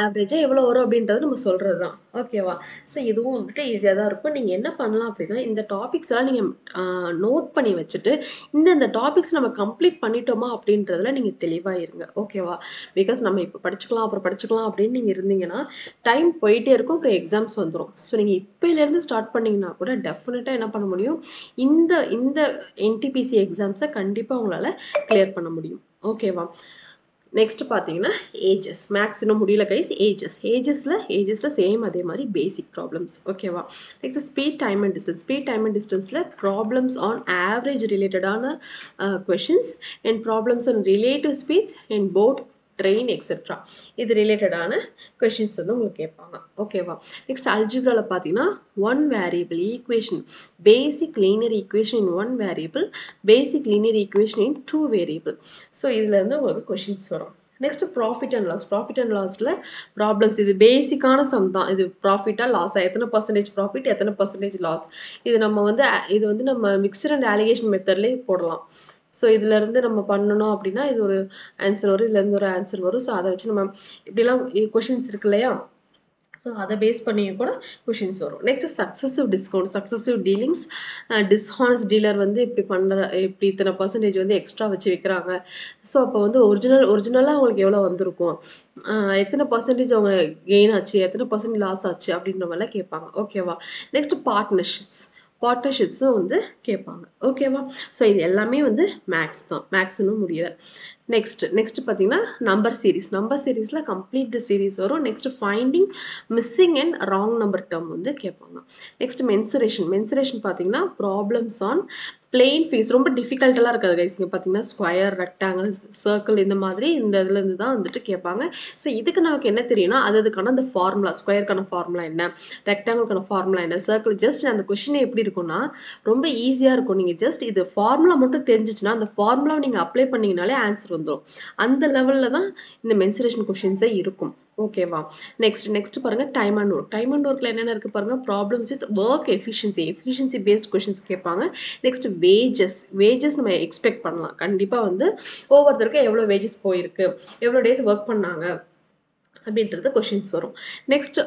Speaker 1: ஆவரேஜாக எவ்வளோ வரும் அப்படின்றது நம்ம சொல்கிறது தான் ஓகேவா. ஸோ இதுவும் வந்துட்டு ஈஸியாக தான் இருக்கும். நீங்கள் என்ன பண்ணலாம் அப்படின்னா இந்த டாபிக்ஸ் எல்லாம் நீங்கள் நோட் பண்ணி வச்சுட்டு இந்த டாபிக்ஸ் நம்ம கம்ப்ளீட் பண்ணிட்டோமா அப்படின்றதுல நீங்கள் தெளிவாக இருங்க ஓகேவா. பிகாஸ் நம்ம இப்போ படிச்சுக்கலாம் அப்படின்னு நீங்கள் இருந்தீங்கன்னா டைம் போயிட்டே இருக்கும், அப்புறம் எக்ஸாம்ஸ் வந்துடும். ஸோ நீங்கள் இப்போலேருந்து ஸ்டார்ட் பண்ணிங்கன்னா கூட டெஃபினட்டாக என்ன பண்ண முடியும், இந்த என்டிபிசி எக்ஸாம்ஸை கண்டிப்பாக உங்களால் கிளியர் பண்ண முடியும் ஓகேவா. நெக்ஸ்ட் பார்த்தீங்கன்னா ஏஜஸ், மேக்ஸ் இன்னும் முடியல கைஸ். ஏஜஸில் சேம் அதே மாதிரி பேசிக் ப்ராப்ளம்ஸ் ஓகேவா. நெக்ஸ்ட் ஸ்பீட் டைம் அண்ட் டிஸ்டன்ஸில் ப்ராப்ளம்ஸ் ஆன் ஆவரேஜ் ரிலேட்டடான questions and problems on relative speeds and boat train etcetera இது ரிலேட்டடான கொஷின்ஸ் வந்து உங்களுக்கு கேட்பாங்க ஓகேவா. நெக்ஸ்ட் அல்ஜிப்ராவில் பார்த்தீங்கன்னா one variable equation, basic linear equation in one variable, basic linear equation in two variable. So இதுலேருந்து உங்களுக்கு கொஷின்ஸ் வரும். நெக்ஸ்ட் ப்ராஃபிட் அண்ட் லாஸில் ப்ராப்ளம்ஸ் இது பேசிக்கான சம் தான். இது ப்ராஃபிட்டா லாஸா, எத்தனை பர்சன்டேஜ் ப்ராஃபிட் எத்தனை பர்சன்டேஜ் லாஸ், இது நம்ம மிக்சர் அண்ட் அலிகேஷன் மெத்தட்லேயே போடலாம். ஸோ இதுலேருந்து நம்ம பண்ணணும் அப்படின்னா இது ஒரு ஆன்சர் வரும், இதுலேருந்து ஒரு ஆன்சர் வரும். ஸோ அதை வச்சு நம்ம இப்படிலாம் கொஷின்ஸ் இருக்கு இல்லையா, ஸோ அதை பேஸ் பண்ணி கூட கொஷின்ஸ் வரும். Next successive dealings, dishonest dealer வந்து இப்படி இத்தனை பர்சன்டேஜ் வந்து எக்ஸ்ட்ரா வச்சு வைக்கிறாங்க. ஸோ அப்போ வந்து ஒரிஜினலாக அவங்களுக்கு எவ்வளோ வந்திருக்கும், எத்தனை பர்சன்டேஜ் அவங்க கெயின் ஆச்சு, எத்தனை பர்சன்டேஜ் லாஸ் ஆச்சு அப்படின்ற மாதிரிலாம் கேட்பாங்க ஓகேவா. நெக்ஸ்ட் பார்ட்னர்ஷிப்ஸும் வந்து கேட்பாங்க ஓகேவா. ஸோ இது எல்லாமே வந்து மேக்ஸ் தான், மேக்ஸ்னு முடியல. நெக்ஸ்ட் பார்த்தீங்கன்னா நம்பர் சீரீஸில் கம்ப்ளீட் தி சீரீஸ் வரும். Next finding missing and wrong number term வந்து கேட்பாங்க. நெக்ஸ்ட் மென்சுரேஷன் பார்த்தீங்கன்னா ப்ராப்ளம்ஸ் ஆன் பிளெயின் ஃபேஸ், ரொம்ப டிஃபிகல்ட்டெல்லாம் இருக்காது கைஸ். இங்கே பார்த்தீங்கன்னா ஸ்கொயர், ரெக்டாங்கிள், சர்க்கிள் இந்த மாதிரி இந்த இதுலேருந்து தான் வந்துட்டு கேட்பாங்க. ஸோ இதுக்கு நமக்கு என்ன தெரியும்னா அதுக்கான அந்த ஃபார்முலா, ஸ்கொயருக்கான ஃபார்முலா என்ன, ரெக்டாங்கிளுக்கான ஃபார்முலா என்ன, சர்க்கிள், ஜஸ்ட் அந்த கொஷினை எப்படி இருக்கும்னா ரொம்ப ஈஸியாக இருக்கும். நீங்கள் ஜஸ்ட் இது ஃபார்முலா மட்டும் தெரிஞ்சிச்சுன்னா அந்த ஃபார்முலாவை நீங்கள் அப்ளை பண்ணிங்கனாலே ஆன்சர் வந்துடும். அந்த லெவலில் தான் இந்த மென்சுரேஷன் கொஷின்ஸே இருக்கும் ஓகேவா. நெக்ஸ்ட் பாருங்க டைம் அண்ட் ஒர்க்கில் என்னென்ன இருக்குது பாருங்க. Problems with work efficiency paste questions கேட்பாங்க. நெக்ஸ்ட் வேஜஸ் நம்ம எக்ஸ்பெக்ட் பண்ணலாம். கண்டிப்பாக வந்து ஒவ்வொருத்தருக்கும் எவ்வளோ வேஜஸ் போயிருக்கு, எவ்வளோ டேஸ் ஒர்க் பண்ணாங்க, அப்படின்றது கொஷின்ஸ் வரும். நெக்ஸ்ட்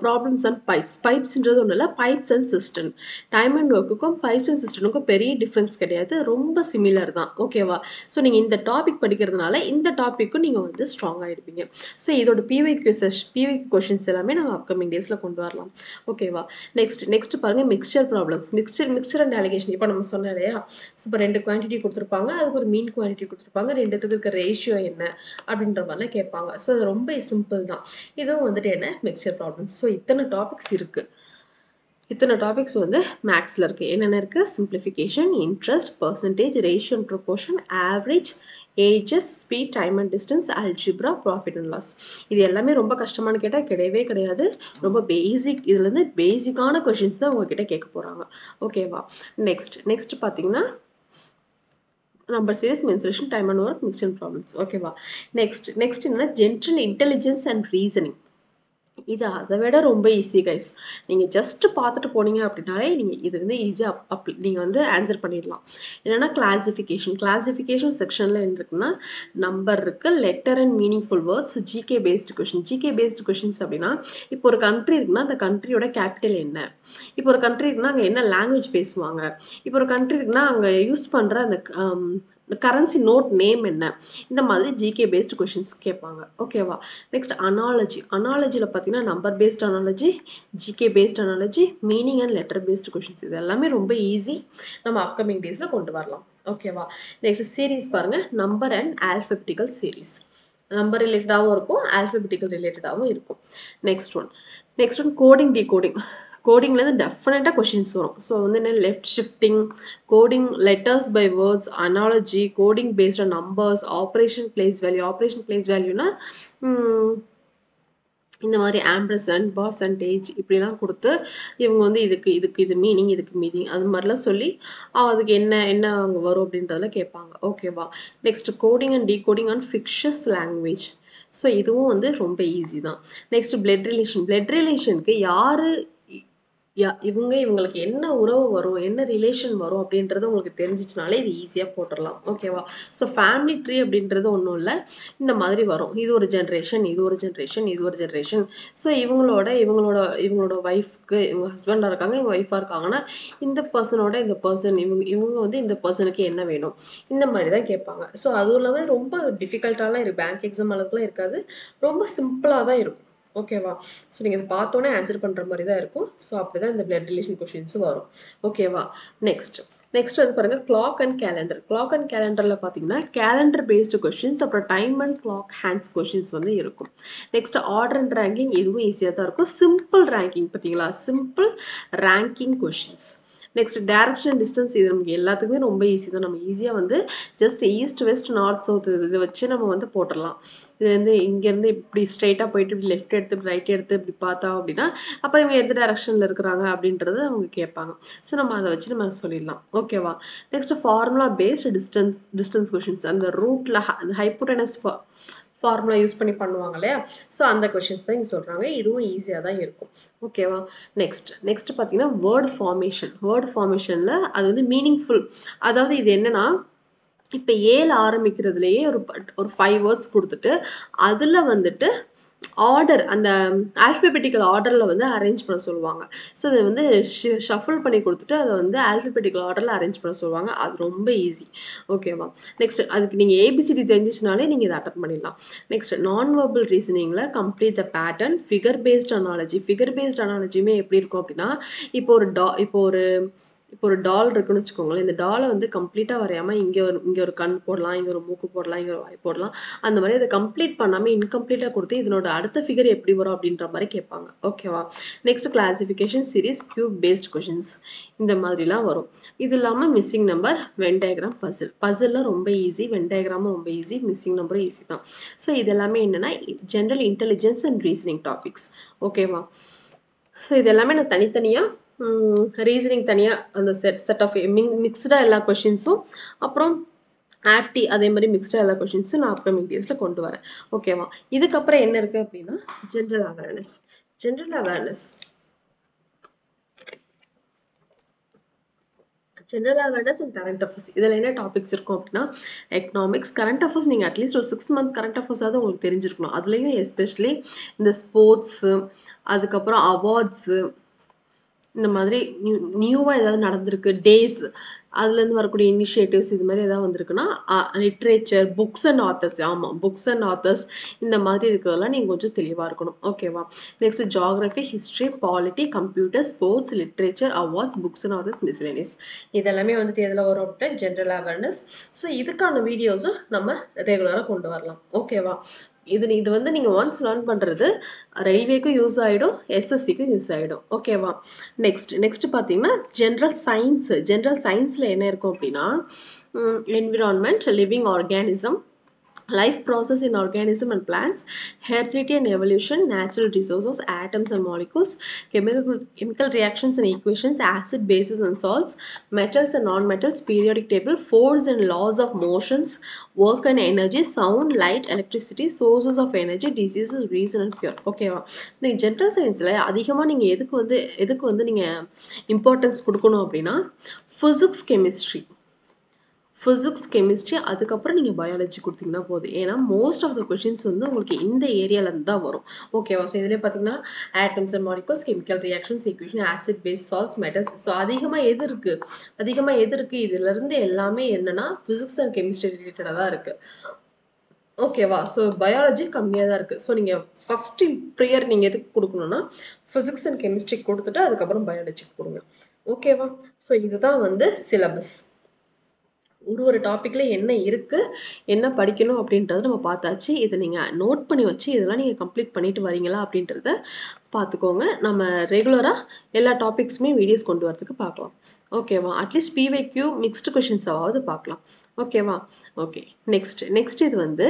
Speaker 1: ப்ராப்ளம்ஸ் அண்ட் பைப்ஸ்ன்றது ஒன்றும் இல்லை, pipes and cistern. Time and ஒர்க்குக்கும் பைப்ஸ் அண்ட் சிஸ்டனுக்கும் பெரிய டிஃப்ரென்ஸ் கிடையாது, ரொம்ப சிமிலர் தான். ஓகேவா? ஸோ நீங்கள் இந்த டாபிக் படிக்கிறதுனால இந்த டாப்பிக்கும் நீங்கள் வந்து ஸ்ட்ராங் ஆகிடுவீங்க. ஸோ இதோட பிவைக்கு கொஷின்ஸ் எல்லாமே நம்ம அப்கமிங் டேஸில் கொண்டு வரலாம். ஓகேவா? நெக்ஸ்ட் பாருங்கள், mixture problems. Mixture and alligation. இப்போ நம்ம சொன்னோம் இல்லையா, ஸோ இப்போ 2 குவான்டிட்டி கொடுத்துருப்பாங்க, அதுக்கு ஒரு மீன் குவான்டிட்டி கொடுத்துருப்பாங்க, ரெண்டுத்துக்கு இருக்க ரேஷியோ என்ன அப்படின்ற மாதிரிலாம் கேட்பாங்க. ஸோ அது ரொம்ப சிம்பிள் தான். இதுவும் வந்துட்டு என்ன, மிக்சர் ப்ராப்ளம்ஸ். ஸோ இத்தனை டாபிக்ஸ் இருக்குது. இத்தனை டாபிக்ஸ் வந்து மேக்ஸில் இருக்குது. என்னென்ன இருக்குது? Simplification, interest, percentage, ratio and proportion, average, ages, speed, time and distance, algebra, profit and loss. இது எல்லாமே ரொம்ப கஷ்டமானு கேட்டால் கிடையவே கிடையாது. ரொம்ப பேசிக், இதுலேருந்து பேசிக்கான கொஷின்ஸ் தான் உங்ககிட்ட கேட்க போகிறாங்க. ஓகேவா? நெக்ஸ்ட் பார்த்தீங்கன்னா number series, mensuration, time and work, mixture problems. ஓகேவா? நெக்ஸ்ட் என்ன, ஜென்ரல் இன்டெலிஜென்ஸ் அண்ட் ரீசனிங். இது அதை விட ரொம்ப ஈஸி கைஸ். நீங்கள் ஜஸ்ட் பார்த்துட்டு போனீங்க அப்படின்னாலே நீங்கள் இது வந்து ஈஸியாக நீங்கள் வந்து ஆன்சர் பண்ணிடலாம். என்னென்னா கிளாசிஃபிகேஷன் செக்ஷனில் என்ன இருக்குன்னா, நம்பர் இருக்குது, letter and meaningful words, GK based question. GK based questions அப்படின்னா, இப்போ ஒரு கண்ட்ரி இருக்குன்னா அந்த கண்ட்ரியோட கேபிட்டல் என்ன, இப்போ ஒரு கண்ட்ரி இருக்குன்னா அங்கே என்ன லாங்குவேஜ் பேசுவாங்க, இப்போ ஒரு கண்ட்ரி இருக்குன்னா அங்கே யூஸ் பண்ணுற அந்த கரன்சி நோட் நேம் என்ன, இந்த மாதிரி ஜிகே பேஸ்டு கொஷின்ஸ் கேட்பாங்க. ஓகேவா? நெக்ஸ்ட் அனாலஜியில் பார்த்தீங்கன்னா number based analogy, GK based analogy, meaning and letter based questions. இது எல்லாமே ரொம்ப ஈஸி, நம்ம அப்கமிங் டேஸில் கொண்டு வரலாம். ஓகேவா? நெக்ஸ்ட் சீரீஸ் பாருங்கள், number and alphabetical series. Number ரிலேட்டடாகவும் இருக்கும், ஆல்ஃபபெட்டிக்கல் ரிலேட்டடாகவும் இருக்கும். Next one coding decoding. கோடிங்லேருந்து டெஃபினட்டாக கொஷின்ஸ் வரும். ஸோ வந்து என்ன, left shifting, coding letters by words, analogy, coding based on numbers, operation place வேல்யூனா இந்த மாதிரி ஆம்பர்சன்ட், பர்சன்டேஜ் இப்படிலாம் கொடுத்து இவங்க வந்து இதுக்கு இது மீனிங், அது மாதிரிலாம் சொல்லி அதுக்கு என்ன அங்கே வரும் அப்படின்றதெல்லாம் கேட்பாங்க. ஓகேவா? Next coding and decoding on fictitious language. So இதுவும் வந்து ரொம்ப ஈஸி தான். நெக்ஸ்ட் பிளட் ரிலேஷனுக்கு யார் இவங்களுக்கு என்ன உறவு வரும், என்ன ரிலேஷன் வரும் அப்படின்றது உங்களுக்கு தெரிஞ்சிச்சுனாலே இது ஈஸியாக போட்டுடலாம். ஓகேவா? ஸோ ஃபேமிலி ட்ரீ அப்படின்றது ஒன்றும் இல்லை, இந்த மாதிரி வரும். இது ஒரு ஜென்ரேஷன், இது ஒரு ஜென்ரேஷன். ஸோ இவங்களோட ஒய்ஃப்க்கு இவங்க ஹஸ்பண்டாக இருக்காங்க, இவங்க ஒய்ஃபாக இருக்காங்கன்னா இந்த பர்சனோட இந்த பர்சன் இவங்க வந்து இந்த பர்சனுக்கு என்ன வேணும், இந்த மாதிரி தான் கேட்பாங்க. ஸோ அதுவும் இல்லாமல் ரொம்ப டிஃபிகல்ட்டாலாம் இருக்குது, பேங்க் எக்ஸாம் அளவுக்குலாம் இருக்காது, ரொம்ப சிம்பிளாக தான் இருக்கும். ஓகேவா? ஸோ நீங்கள் இதை பார்த்தோன்னே ஆன்சர் பண்ணுற மாதிரி தான் இருக்கும். ஸோ அப்படி தான் இந்த பிளட் ரிலேஷன் கொஷின்ஸும் வரும். ஓகேவா? நெக்ஸ்ட் வந்து பாருங்கள், கிளாக் அண்ட் கேலண்டரில் பார்த்தீங்கன்னா கேலண்டர் பேஸ்டு கொஷின்ஸ், அப்புறம் time and clock hands questions வந்து இருக்கும். நெக்ஸ்ட் ஆர்டர் அண்ட் ரேங்கிங், இதுவும் ஈஸியாக தான் இருக்கும். சிம்பிள் ரேங்கிங் பார்த்தீங்களா, simple ranking questions. Next direction distance, இது நமக்கு எல்லாத்துக்குமே ரொம்ப ஈஸி தான். நம்ம ஈஸியாக வந்து just east west north south இதை வச்சு நம்ம வந்து போட்டுடலாம். இது வந்து இங்கேருந்து இப்படி ஸ்ட்ரைட்டாக போயிட்டு இப்படி லெஃப்ட் எடுத்து இப்படி ரைட் எடுத்து இப்படி பார்த்தா அப்படின்னா அப்போ இவங்க எந்த டைரக்ஷனில் இருக்கிறாங்க அப்படின்றது அவங்க கேட்பாங்க. ஸோ நம்ம அதை வச்சு நம்ம சொல்லிடலாம். ஓகேவா? Next formula based distance questions, அந்த ரூட்டில் ஹைப்போட்டனஸ் ஃபார்முலா யூஸ் பண்ணி பண்ணுவாங்க இல்லையா, ஸோ அந்த கொஷின்ஸ் தான் இங்கே சொல்கிறாங்க. இதுவும் ஈஸியாக தான் இருக்கும். ஓகேவா? நெக்ஸ்ட் பார்த்தீங்கன்னா வேர்ட் ஃபார்மேஷனில் அது வந்து மீனிங்ஃபுல். அதாவது இது என்னன்னா, இப்போ ஏல ஆரம்பிக்கிறதுலையே ஒரு 5 வேர்ட்ஸ் கொடுத்துட்டு அதில் வந்துட்டு ஆர்டர், அந்த ஆல்ஃபபெட்டிக்கல் ஆர்டரில் வந்து அரேஞ்ச் பண்ண சொல்லுவாங்க. ஸோ அதை வந்து ஷஃபிள் பண்ணி கொடுத்துட்டு அதை வந்து ஆல்ஃபபெட்டிக்கல் ஆர்டரில் அரேஞ்ச் பண்ண சொல்லுவாங்க. அது ரொம்ப ஈஸி. ஓகேவா? நெக்ஸ்ட் அதுக்கு நீங்கள் ஏபிசிடி தெரிஞ்சிச்சுனாலே நீங்கள் இதை அட்டன் பண்ணிடலாம். நெக்ஸ்ட் நான் வெர்பல் ரீசனிங்கில் complete the pattern, figure based அனாலஜியுமே எப்படி இருக்கும் அப்படின்னா, இப்போ ஒரு டால் இருக்குன்னு வச்சுக்கோங்களேன். இந்த டாலை வந்து கம்ப்ளீட்டாக வரையாமல் இங்கே ஒரு கண் போடலாம், இங்கே ஒரு மூக்கு போடலாம், இங்கே ஒரு வாய் போடலாம், அந்த மாதிரி அதை கம்ப்ளீட் பண்ணாமல் இன்கம்ப்ளீட்டாக கொடுத்து இதனோட அடுத்த ஃபிகர் எப்படி வரும் அப்படின்ற மாதிரி கேட்பாங்க. ஓகேவா? Next classification series, cube paste questions, இந்த மாதிரிலாம் வரும். இது இல்லாமல் மிஸ்ஸிங் நம்பர், வென் டயக்ராம், பசிலில் ரொம்ப ஈஸி, வென் டயக்ராமும் ரொம்ப ஈஸி, மிஸ்ஸிங் நம்பரும் ஈஸி தான். ஸோ இது எல்லாமே என்னென்னா general intelligence and reasoning topics. ஓகேவா? ஸோ இது எல்லாமே நான் தனித்தனியாக ரீசனிங் தனியாக அந்த செட் ஆஃப் மிக்ஸ்டாக எல்லா கொஷின்ஸும், அப்புறம் ஆப்டி அதே மாதிரி மிக்ஸ்டாக எல்லா கொஷின்ஸும் நான் அப்கமிங் டேஸில் கொண்டு வரேன். ஓகேவா? இதுக்கப்புறம் என்ன இருக்குது அப்படின்னா general awareness. General awareness and current affairs இதில் என்ன டாபிக்ஸ் இருக்கும் அப்படின்னா எக்கனாமிக்ஸ் கரண்ட் அஃபேர்ஸ் நீங்கள் அட்லீஸ்ட் ஒரு 6 மந்த் கரண்ட் அஃபேர்ஸாவது உங்களுக்கு தெரிஞ்சிருக்கணும். அதுலேயும் எஸ்பெஷலி இந்த ஸ்போர்ட்ஸு, அதுக்கப்புறம் அவார்ட்ஸு, இந்த மாதிரி நியூவாக ஏதாவது நடந்திருக்கு டேஸ், அதுலேருந்து வரக்கூடிய இனிஷியேட்டிவ்ஸ் இது மாதிரி ஏதாவது வந்திருக்குன்னா லிட்ரேச்சர், புக்ஸ் அண்ட் ஆத்தர்ஸ், ஆமாம் புக்ஸ் அண்ட் ஆத்தர்ஸ் இந்த மாதிரி இருக்கிறதெல்லாம் நீங்கள் கொஞ்சம் தெளிவாக இருக்கணும். ஓகேவா? Next geography, history, polity, computer, sports, literature, awards, books and authors, miscellaneous இதெல்லாமே வந்துட்டு எதில் வரும் அப்படின்னா ஜென்ரல் அவேர்னஸ். ஸோ இதுக்கான வீடியோஸும் நம்ம ரெகுலராக கொண்டு வரலாம். ஓகேவா? இது வந்து நீங்கள் ஒன்ஸ் லேர்ன் பண்ணுறது ரயில்வேக்கும் யூஸ் ஆகிடும், எஸ்எஸ்சிக்கும் யூஸ் ஆகிடும். ஓகேவா? நெக்ஸ்ட் பார்த்தீங்கன்னா ஜென்ரல் சயின்ஸில் என்ன இருக்கும் அப்படின்னா environment, living organism, life process in organism and plants, heredity and evolution, natural resources, atoms and molecules, chemical reactions and equations, acid, bases and salts, metals and non-metals, periodic table, force and laws of motions, work and energy, sound, light, electricity, sources of energy, diseases, reason and cure. ஓகேவா? நீங்கள் general சயின்ஸில் அதிகமாக நீங்கள் எதுக்கு வந்து நீங்கள் importance கொடுக்கணும் அப்படின்னா ஃபிசிக்ஸ் கெமிஸ்ட்ரி அதுக்கப்புறம் நீங்கள் பயாலஜி கொடுத்தீங்கன்னா போதும். ஏன்னா மோஸ்ட் ஆஃப் த கொஷின்ஸ் வந்து உங்களுக்கு இந்த ஏரியாவிலேருந்து தான் வரும். ஓகேவா? ஸோ இதிலே பார்த்தீங்கன்னா atoms and molecules, chemical reactions, equation, acid, base, salts, metals. So அதிகமாக எது இருக்குது இதிலேருந்து எல்லாமே என்னென்னா ஃபிசிக்ஸ் அண்ட் கெமிஸ்ட்ரி ரிலேட்டடாக தான் இருக்குது. ஓகேவா? ஸோ பயாலஜி கம்மியாக தான் இருக்குது. ஸோ நீங்கள் ஃபஸ்ட்டு ப்ரியர் நீங்கள் எதுக்கு கொடுக்கணுன்னா ஃபிசிக்ஸ் அண்ட் கெமிஸ்ட்ரி கொடுத்துட்டு அதுக்கப்புறம் பயாலஜிக்கு கொடுங்க. ஓகேவா? ஸோ இதுதான் வந்து சிலபஸ். ஒரு டாப்பிக்கில் என்ன இருக்குது, என்ன படிக்கணும் அப்படின்றத நம்ம பார்த்தாச்சு. இதை நீங்கள் நோட் பண்ணி வச்சு இதெல்லாம் நீங்கள் கம்ப்ளீட் பண்ணிட்டு வரீங்களா அப்படின்றத பார்த்துக்கோங்க. நம்ம ரெகுலராக எல்லா டாபிக்ஸுமே வீடியோஸ் கொண்டு வரதுக்கு பார்க்கலாம். ஓகேவா? அட்லீஸ்ட் பிவைக்யூ மிக்ஸ்டு கொஷின்ஸாவது பார்க்கலாம். ஓகேவா? ஓகே. நெக்ஸ்ட் இது வந்து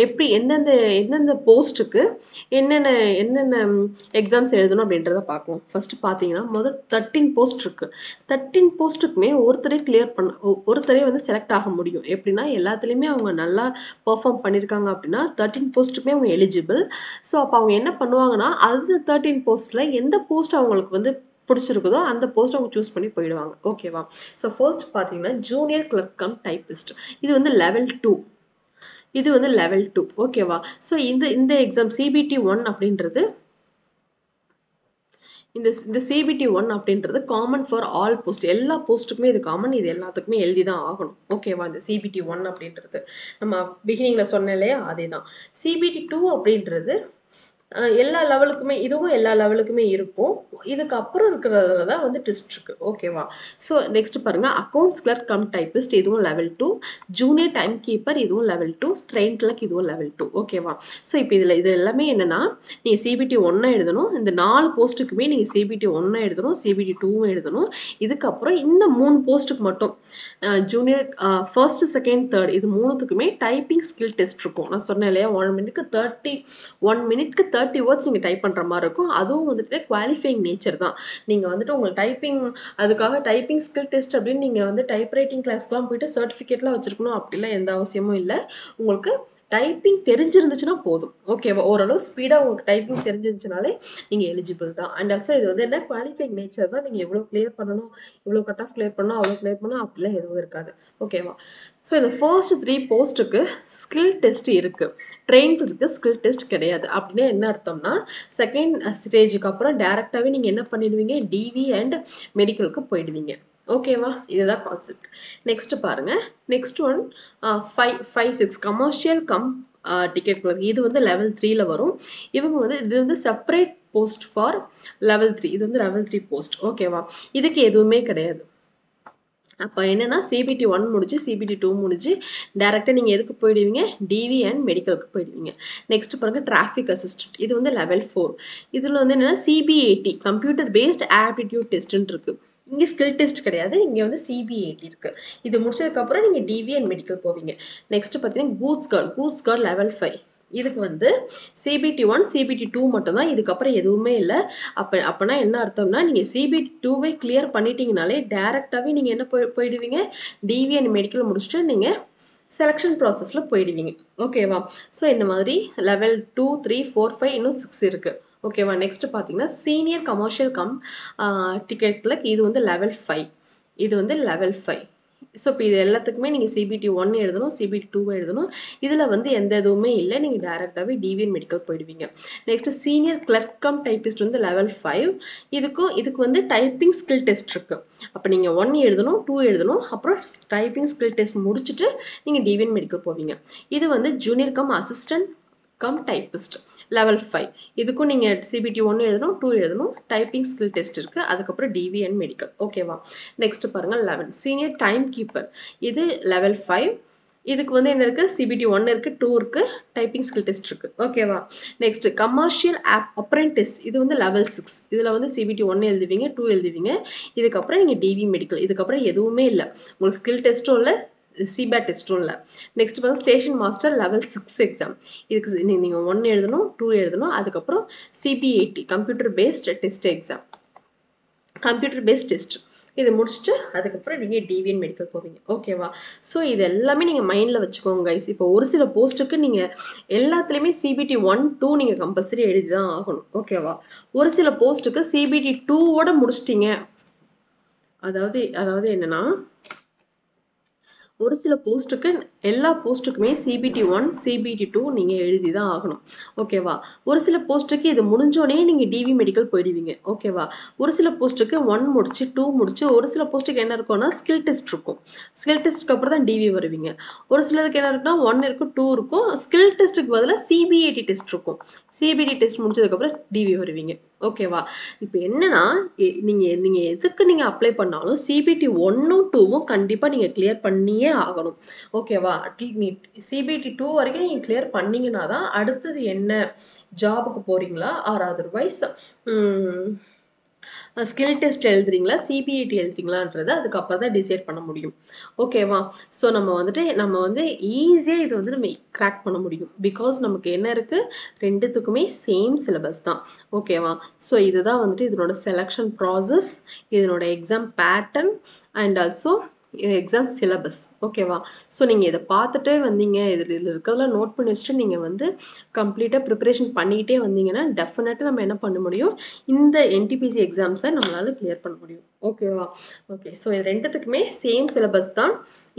Speaker 1: எப்படி எந்தெந்த போஸ்ட்டுக்கு என்னென்ன எக்ஸாம்ஸ் எழுதணும் அப்படின்றத பார்க்கலாம். ஃபஸ்ட்டு பார்த்தீங்கன்னா முதல் 13 போஸ்ட் இருக்குது. 13 போஸ்ட்டுக்குமே ஒருத்தரே வந்து செலக்ட் ஆக முடியும். எப்படின்னா எல்லாத்துலேயுமே அவங்க நல்லா பெர்ஃபார்ம் பண்ணியிருக்காங்க அப்படின்னா 13 போஸ்ட்டுக்குமே அவங்க எலிஜிபிள். ஸோ அப்போ அவங்க என்ன பண்ணுவாங்கன்னா அது 13 போஸ்ட்டில் எந்த போஸ்ட் அவங்களுக்கு வந்து பிடிச்சிருக்குதோ அந்த போஸ்ட் அவங்க சூஸ் பண்ணி போயிடுவாங்க. ஓகேவா? ஸோ ஃபர்ஸ்ட் பார்த்தீங்கன்னா ஜூனியர் கிளர்க் கம் டைப்பிஸ்ட். இது வந்து லெவல் 2. இது வந்து லெவல் 2. ஓகேவா? ஸோ இந்த எக்ஸாம் CBT 1 அப்படின்றது இந்த CBT 1 அப்படின்றது காமன் ஃபார் ஆல் போஸ்ட். எல்லா போஸ்ட்டுக்குமே இது காமன். இது எல்லாத்துக்குமே எழுதி தான் ஆகணும். ஓகேவா? இந்த CBT 1 அப்படின்றது நம்ம பிகினிங்கில் சொன்னேன் இல்லையா, அதே தான். CBT 2 அப்படின்றது எல்லா லெவலுக்குமே இருக்கும். இதுக்கு அப்புறம் இருக்கிறதுல தான் வந்து டெஸ்ட் இருக்குது. ஓகேவா? ஸோ நெக்ஸ்ட் பாருங்கள் அக்கௌண்ட்ஸ் கிளர்க் கம் டைப்பிஸ்ட், இதுவும் லெவல் 2. ஜூனியர் டைம் கீப்பர், இதுவும் லெவல் 2. ட்ரெயின் கிளர்க், இதுவும் லெவல் 2. ஓகேவா? ஸோ இப்போ இது எல்லாமே என்னென்னா நீங்கள் CBT 1 எழுதணும். இந்த 4 போஸ்ட்டுக்குமே நீங்கள் CBT 1 எழுதணும், CBT 2 எழுதணும். இதுக்கப்புறம் இந்த 3 போஸ்ட்டுக்கு மட்டும் ஜூனியர் ஃபர்ஸ்ட், செகண்ட், தேர்ட் இது 3த்துக்குமே டைப்பிங் ஸ்கில் டெஸ்ட் இருக்கும். நான் சொன்னேன் இல்லையா 1 மினிட்க்கு 30 வேர்ட்ஸ் நீங்கள் டைப் பண்ணுற மாதிரி இருக்கும். அதுவும் வந்துட்டு குவாலிஃபைங் நேச்சர் தான். நீங்கள் வந்துட்டு உங்களுக்கு அதுக்காக டைப்பிங் ஸ்கில் டெஸ்ட் அப்படின்னு நீங்கள் வந்து டைப் ரைட்டிங் கிளாஸ்க்குலாம் போயிட்டு சர்டிஃபிகேட்லாம் வச்சுருக்கணும் அப்படிலாம் எந்த அவசியமும் இல்லை. உங்களுக்கு டைப்பிங் தெரிஞ்சிருந்துச்சுன்னா போதும். ஓகேவா? ஓரளவு ஸ்பீடாக உங்களுக்கு டைப்பிங் தெரிஞ்சிருந்துச்சுனாலே நீங்கள் எலிஜிபிள் தான். அண்ட் ஆல்சோ இது வந்து என்ன குவாலிஃபைங் நேச்சர் தான். நீங்கள் எவ்வளோ கிளியர் பண்ணணும், இவ்வளோ கட் ஆஃப் கிளியர் பண்ணணும், அவ்வளோ கிளியர் பண்ணணும் அப்படிலாம் எதுவும் இருக்காது. ஓகேவா? ஸோ இந்த ஃபர்ஸ்ட் 3 போஸ்ட்டுக்கு ஸ்கில் டெஸ்ட் இருக்குது, ட்ரெயின் இருக்குது, ஸ்கில் டெஸ்ட் கிடையாது. அப்படின்னா என்ன அர்த்தம்னா செகண்ட் ஸ்டேஜுக்கு அப்புறம் டேரெக்டாகவே நீங்கள் என்ன பண்ணிடுவீங்க, டிவி அண்ட் மெடிக்கலுக்கு போயிடுவீங்க. ஓகேவா? இதுதான் கான்செப்ட். நெக்ஸ்ட் பாருங்கள். Next one 5-6 commercial cum ticket clerk. இது வந்து லெவல் 3ல் வரும். இது வந்து செப்பரேட் போஸ்ட் ஃபார் லெவல் 3. இது வந்து லெவல் 3 போஸ்ட். ஓகேவா? இதுக்கு எதுவுமே கிடையாது. அப்போ என்னென்னா CBT 1 முடிச்சு CBT 2 முடிச்சு டேரெக்டாக நீங்கள் எதுக்கு போயிடுவீங்க, டிவி அண்ட் மெடிக்கலுக்கு போயிடுவீங்க. நெக்ஸ்ட் பாருங்கள் டிராஃபிக் அசிஸ்டன்ட். இது வந்து லெவல் 4. இதில் வந்து என்னென்னா CBAT கம்ப்யூட்டர் பேஸ்ட் ஆப்டிடியூட் டெஸ்ட்டுன்னு இருக்குது. இங்கே ஸ்கில் டெஸ்ட் கிடையாது, இங்கே வந்து CBAT இருக்குது. இது முடிச்சதுக்கப்புறம் நீங்கள் டிவி அண்ட் மெடிக்கல் போவீங்க. நெக்ஸ்ட் பார்த்தீங்கன்னா கூட்ஸ் கார்டு லெவல் 5. இதுக்கு வந்து CBT 1 CBT 2 மட்டும்தான். இதுக்கப்புறம் எதுவுமே இல்லை. அப்போனா என்ன அர்த்தம்னா நீங்கள் CBT 2வை கிளியர் பண்ணிட்டீங்கனாலே டேரெக்டாகவே நீங்கள் என்ன போயிடுவீங்க, டிவி அண்ட் மெடிக்கல் முடிச்சுட்டு நீங்கள் செலெக்ஷன் ப்ராசஸில் போயிடுவீங்க. ஓகேவா? ஸோ இந்த மாதிரி லெவல் 2, 3, 4, 5 இன்னும் 6 இருக்குது. ஓகேவா? நெக்ஸ்ட் பார்த்தீங்கன்னா senior commercial cum ticket clerk இது வந்து லெவல் 5. இது வந்து லெவல் 5. ஸோ இப்போ இது எல்லாத்துக்குமே நீங்கள் சிபிடி 1 எழுதணும், சிபிடி 2 எழுதணும். இதில் வந்து எந்த இதுவுமே இல்லை, நீங்கள் டேரெக்டாகவே டிவிஎன் மெடிக்கல் போயிடுவீங்க. Next senior clerk cum typist வந்து லெவல் 5. இதுக்கு வந்து டைப்பிங் ஸ்கில் டெஸ்ட் இருக்கு. அப்போ நீங்கள் 1 எழுதணும், 2 எழுதணும், அப்புறம் டைப்பிங் ஸ்கில் டெஸ்ட் முடிச்சுட்டு நீங்கள் டிவிஎன் மெடிக்கல் போவீங்க. இது வந்து junior come assistant come typist level 5. இதுக்கும் நீங்கள் சிபிடி 1 எழுதணும், 2 எழுதணும், டைப்பிங் ஸ்கில் டெஸ்ட் இருக்குது, அதுக்கப்புறம் டிவிஎன் மெடிக்கல். ஓகேவா? நெக்ஸ்ட் பாருங்கள் 11 சீனியர் டைம் கீப்பர். இது லெவல் 5. இதுக்கு வந்து என்ன இருக்குது? சிபிடி 1 இருக்குது, 2 இருக்குது, டைப்பிங் ஸ்கில் டெஸ்ட் இருக்குது. ஓகேவா? Next commercial apprentice. இது வந்து லெவல் 6. இதில் வந்து சிபிடி 1 எழுதுவீங்க, 2 எழுதுவீங்க. இதுக்கப்புறம் நீங்கள் டிவி மெடிக்கல். இதுக்கப்புறம் எதுவுமே இல்லை, உங்களுக்கு ஸ்கில் டெஸ்ட்டும் இல்லை, சிபேட் டெஸ்ட்டும் இல்லை. நெக்ஸ்ட் வந்து ஸ்டேஷன் மாஸ்டர் லெவல் 6 எக்ஸாம். இதுக்கு நீங்கள் 1 எழுதணும், 2 எழுதணும், அதுக்கப்புறம் CBAT computer based test exam, computer based test. இது முடிச்சுட்டு அதுக்கப்புறம் நீங்கள் டிவிஎன் மெடிக்கல் போவீங்க. ஓகேவா? ஸோ இது எல்லாமே நீங்கள் மைண்டில் வச்சுக்கோங்க கைஸ். இப்போ ஒரு சில போஸ்ட்டுக்கு நீங்கள் எல்லாத்துலேயுமே சிபிடி 1, 2 நீங்கள் கம்பல்சரி எழுதி தான் ஆகணும். ஓகேவா? ஒரு சில போஸ்ட்டுக்கு சிபிடி 2ஓட முடிச்சிட்டிங்க. அதாவது என்னன்னா, ஒரு சில போஸ்ட்டுக்கு எல்லா போஸ்ட்டுக்குமே சிபிடி 1, சிபிடி 2 நீங்கள் எழுதி தான் ஆகணும். ஓகேவா? ஒரு சில போஸ்ட்டுக்கு இது முடிஞ்சோடனே நீங்கள் டிவி மெடிக்கல் போயிடுவீங்க. ஓகேவா? ஒரு சில போஸ்ட்டுக்கு 1 முடிச்சு 2 முடிச்சு ஒரு சில போஸ்ட்டுக்கு என்ன இருக்கும்னா ஸ்கில் டெஸ்ட் இருக்கும். ஸ்கில் டெஸ்ட்டுக்கு அப்புறம் தான் டிவி வருவீங்க. ஒரு சிலதுக்கு என்ன இருக்குன்னா 1 இருக்கும், 2 இருக்கும், ஸ்கில் டெஸ்ட்டுக்கு பதிலாக சிபிஏடி டெஸ்ட் இருக்கும். சிபிடி டெஸ்ட் முடிச்சதுக்கப்புறம் டிவி வருவீங்க. ஓகேவா? இப்போ என்னன்னா நீங்கள் எதுக்கு நீங்கள் அப்ளை பண்ணாலும் சிபிடி 1ம் 2வும் கண்டிப்பாக நீங்கள் கிளியர் பண்ணியே ஆகணும். ஓகேவா? நீ சிபிடி 2 வரைக்கும் நீங்கள் கிளியர் பண்ணீங்கன்னா தான் அடுத்தது என்ன ஜாபுக்கு போகிறீங்களா, ஆர் அதர்வைஸ் ஸ்கில் டெஸ்ட் எழுதுறீங்களா, சிபிஐடி எழுதுறீங்களான்றதை அதுக்கப்புறம் தான் டிசைட் பண்ண முடியும். ஓகேவா? ஸோ நம்ம வந்து ஈஸியாக இதை வந்து நம்ம கிராக் பண்ண முடியும். பிகாஸ் நமக்கு என்ன இருக்குது, ரெண்டுத்துக்குமே சேம் சிலபஸ் தான். ஓகேவா? ஸோ இதுதான் வந்துட்டு இதனோட செலெக்ஷன் ப்ராசஸ், இதனோட exam pattern and also exam syllabus. ஓகேவா? ஸோ நீங்கள் இதை பார்த்துட்டே வந்தீங்க, இதில் இருக்கிறதெல்லாம் நோட் பண்ணி வச்சுட்டு நீங்கள் வந்து கம்ப்ளீட்டாக ப்ரிப்பரேஷன் பண்ணிகிட்டே வந்தீங்கன்னா டெஃபினட்டாக நம்ம என்ன பண்ண முடியும், இந்த என்டிபிசி எக்ஸாம்ஸை நம்மளால் கிளியர் பண்ண முடியும். ஓகேவா? ஓகே. ஸோ இது ரெண்டுத்துக்குமே சேம் சிலபஸ் தான்.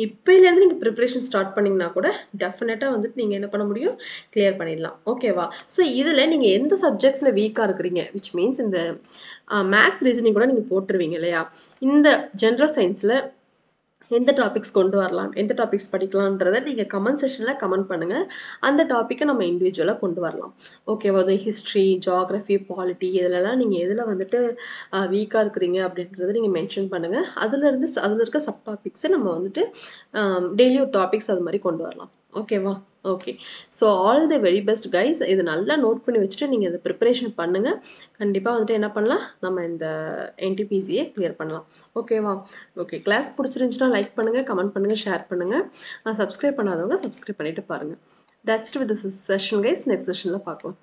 Speaker 1: இப்போலேருந்து நீங்கள் ப்ரிப்ரேஷன் ஸ்டார்ட் பண்ணிங்கன்னா கூட டெஃபினட்டாக வந்துட்டு நீங்கள் என்ன பண்ண முடியும், கிளியர் பண்ணிடலாம். ஓகேவா? ஸோ இதில் நீங்கள் எந்த சப்ஜெக்ட்ஸில் வீக்காக இருக்கிறீங்க, விச் மீன்ஸ் இந்த மேக்ஸ் ரீசனிங் கூட நீங்கள் போட்டுருவீங்க இல்லையா, இந்த ஜென்ரல் சயின்ஸில் எந்த டாபிக்ஸ் கொண்டு வரலாம், எந்த டாபிக்ஸ் படிக்கலான்றதை நீங்கள் கமெண்ட் செஷனில் கமெண்ட் பண்ணுங்கள். அந்த டாப்பிக்கை நம்ம இண்டிவிஜுவலாக கொண்டு வரலாம். ஓகேவா? அது ஹிஸ்ட்ரி, ஜியாகிரஃபி, பாலிட்டி இதிலலாம் நீங்கள் எதில் வந்துட்டு வீக்காக இருக்கிறீங்க அப்படின்றத நீங்கள் மென்ஷன் பண்ணுங்கள். அதில் இருக்க சப் டாபிக்ஸை நம்ம வந்துட்டு டெய்லி ஒரு டாபிக்ஸ் அது மாதிரி கொண்டு வரலாம். ஓகேவா? Okay. So all the very best guys. இது நல்லா நோட் பண்ணி வச்சுட்டு நீங்கள் இதை ப்ரிப்பரேஷன் பண்ணுங்கள். கண்டிப்பாக வந்துட்டு என்ன பண்ணலாம், நம்ம இந்த என்டிபிசியை கிளியர் பண்ணலாம். ஓகேவா? ஓகே. கிளாஸ் பிடிச்சிருந்துச்சுன்னா லைக் பண்ணுங்கள், கமெண்ட் பண்ணுங்கள், ஷேர் பண்ணுங்கள். சப்ஸ்கிரைப் பண்ணாதவங்க சப்ஸ்கிரைப் பண்ணிவிட்டு பாருங்கள். That's it with this session guys. Next செஷனில் பார்க்கலாம்.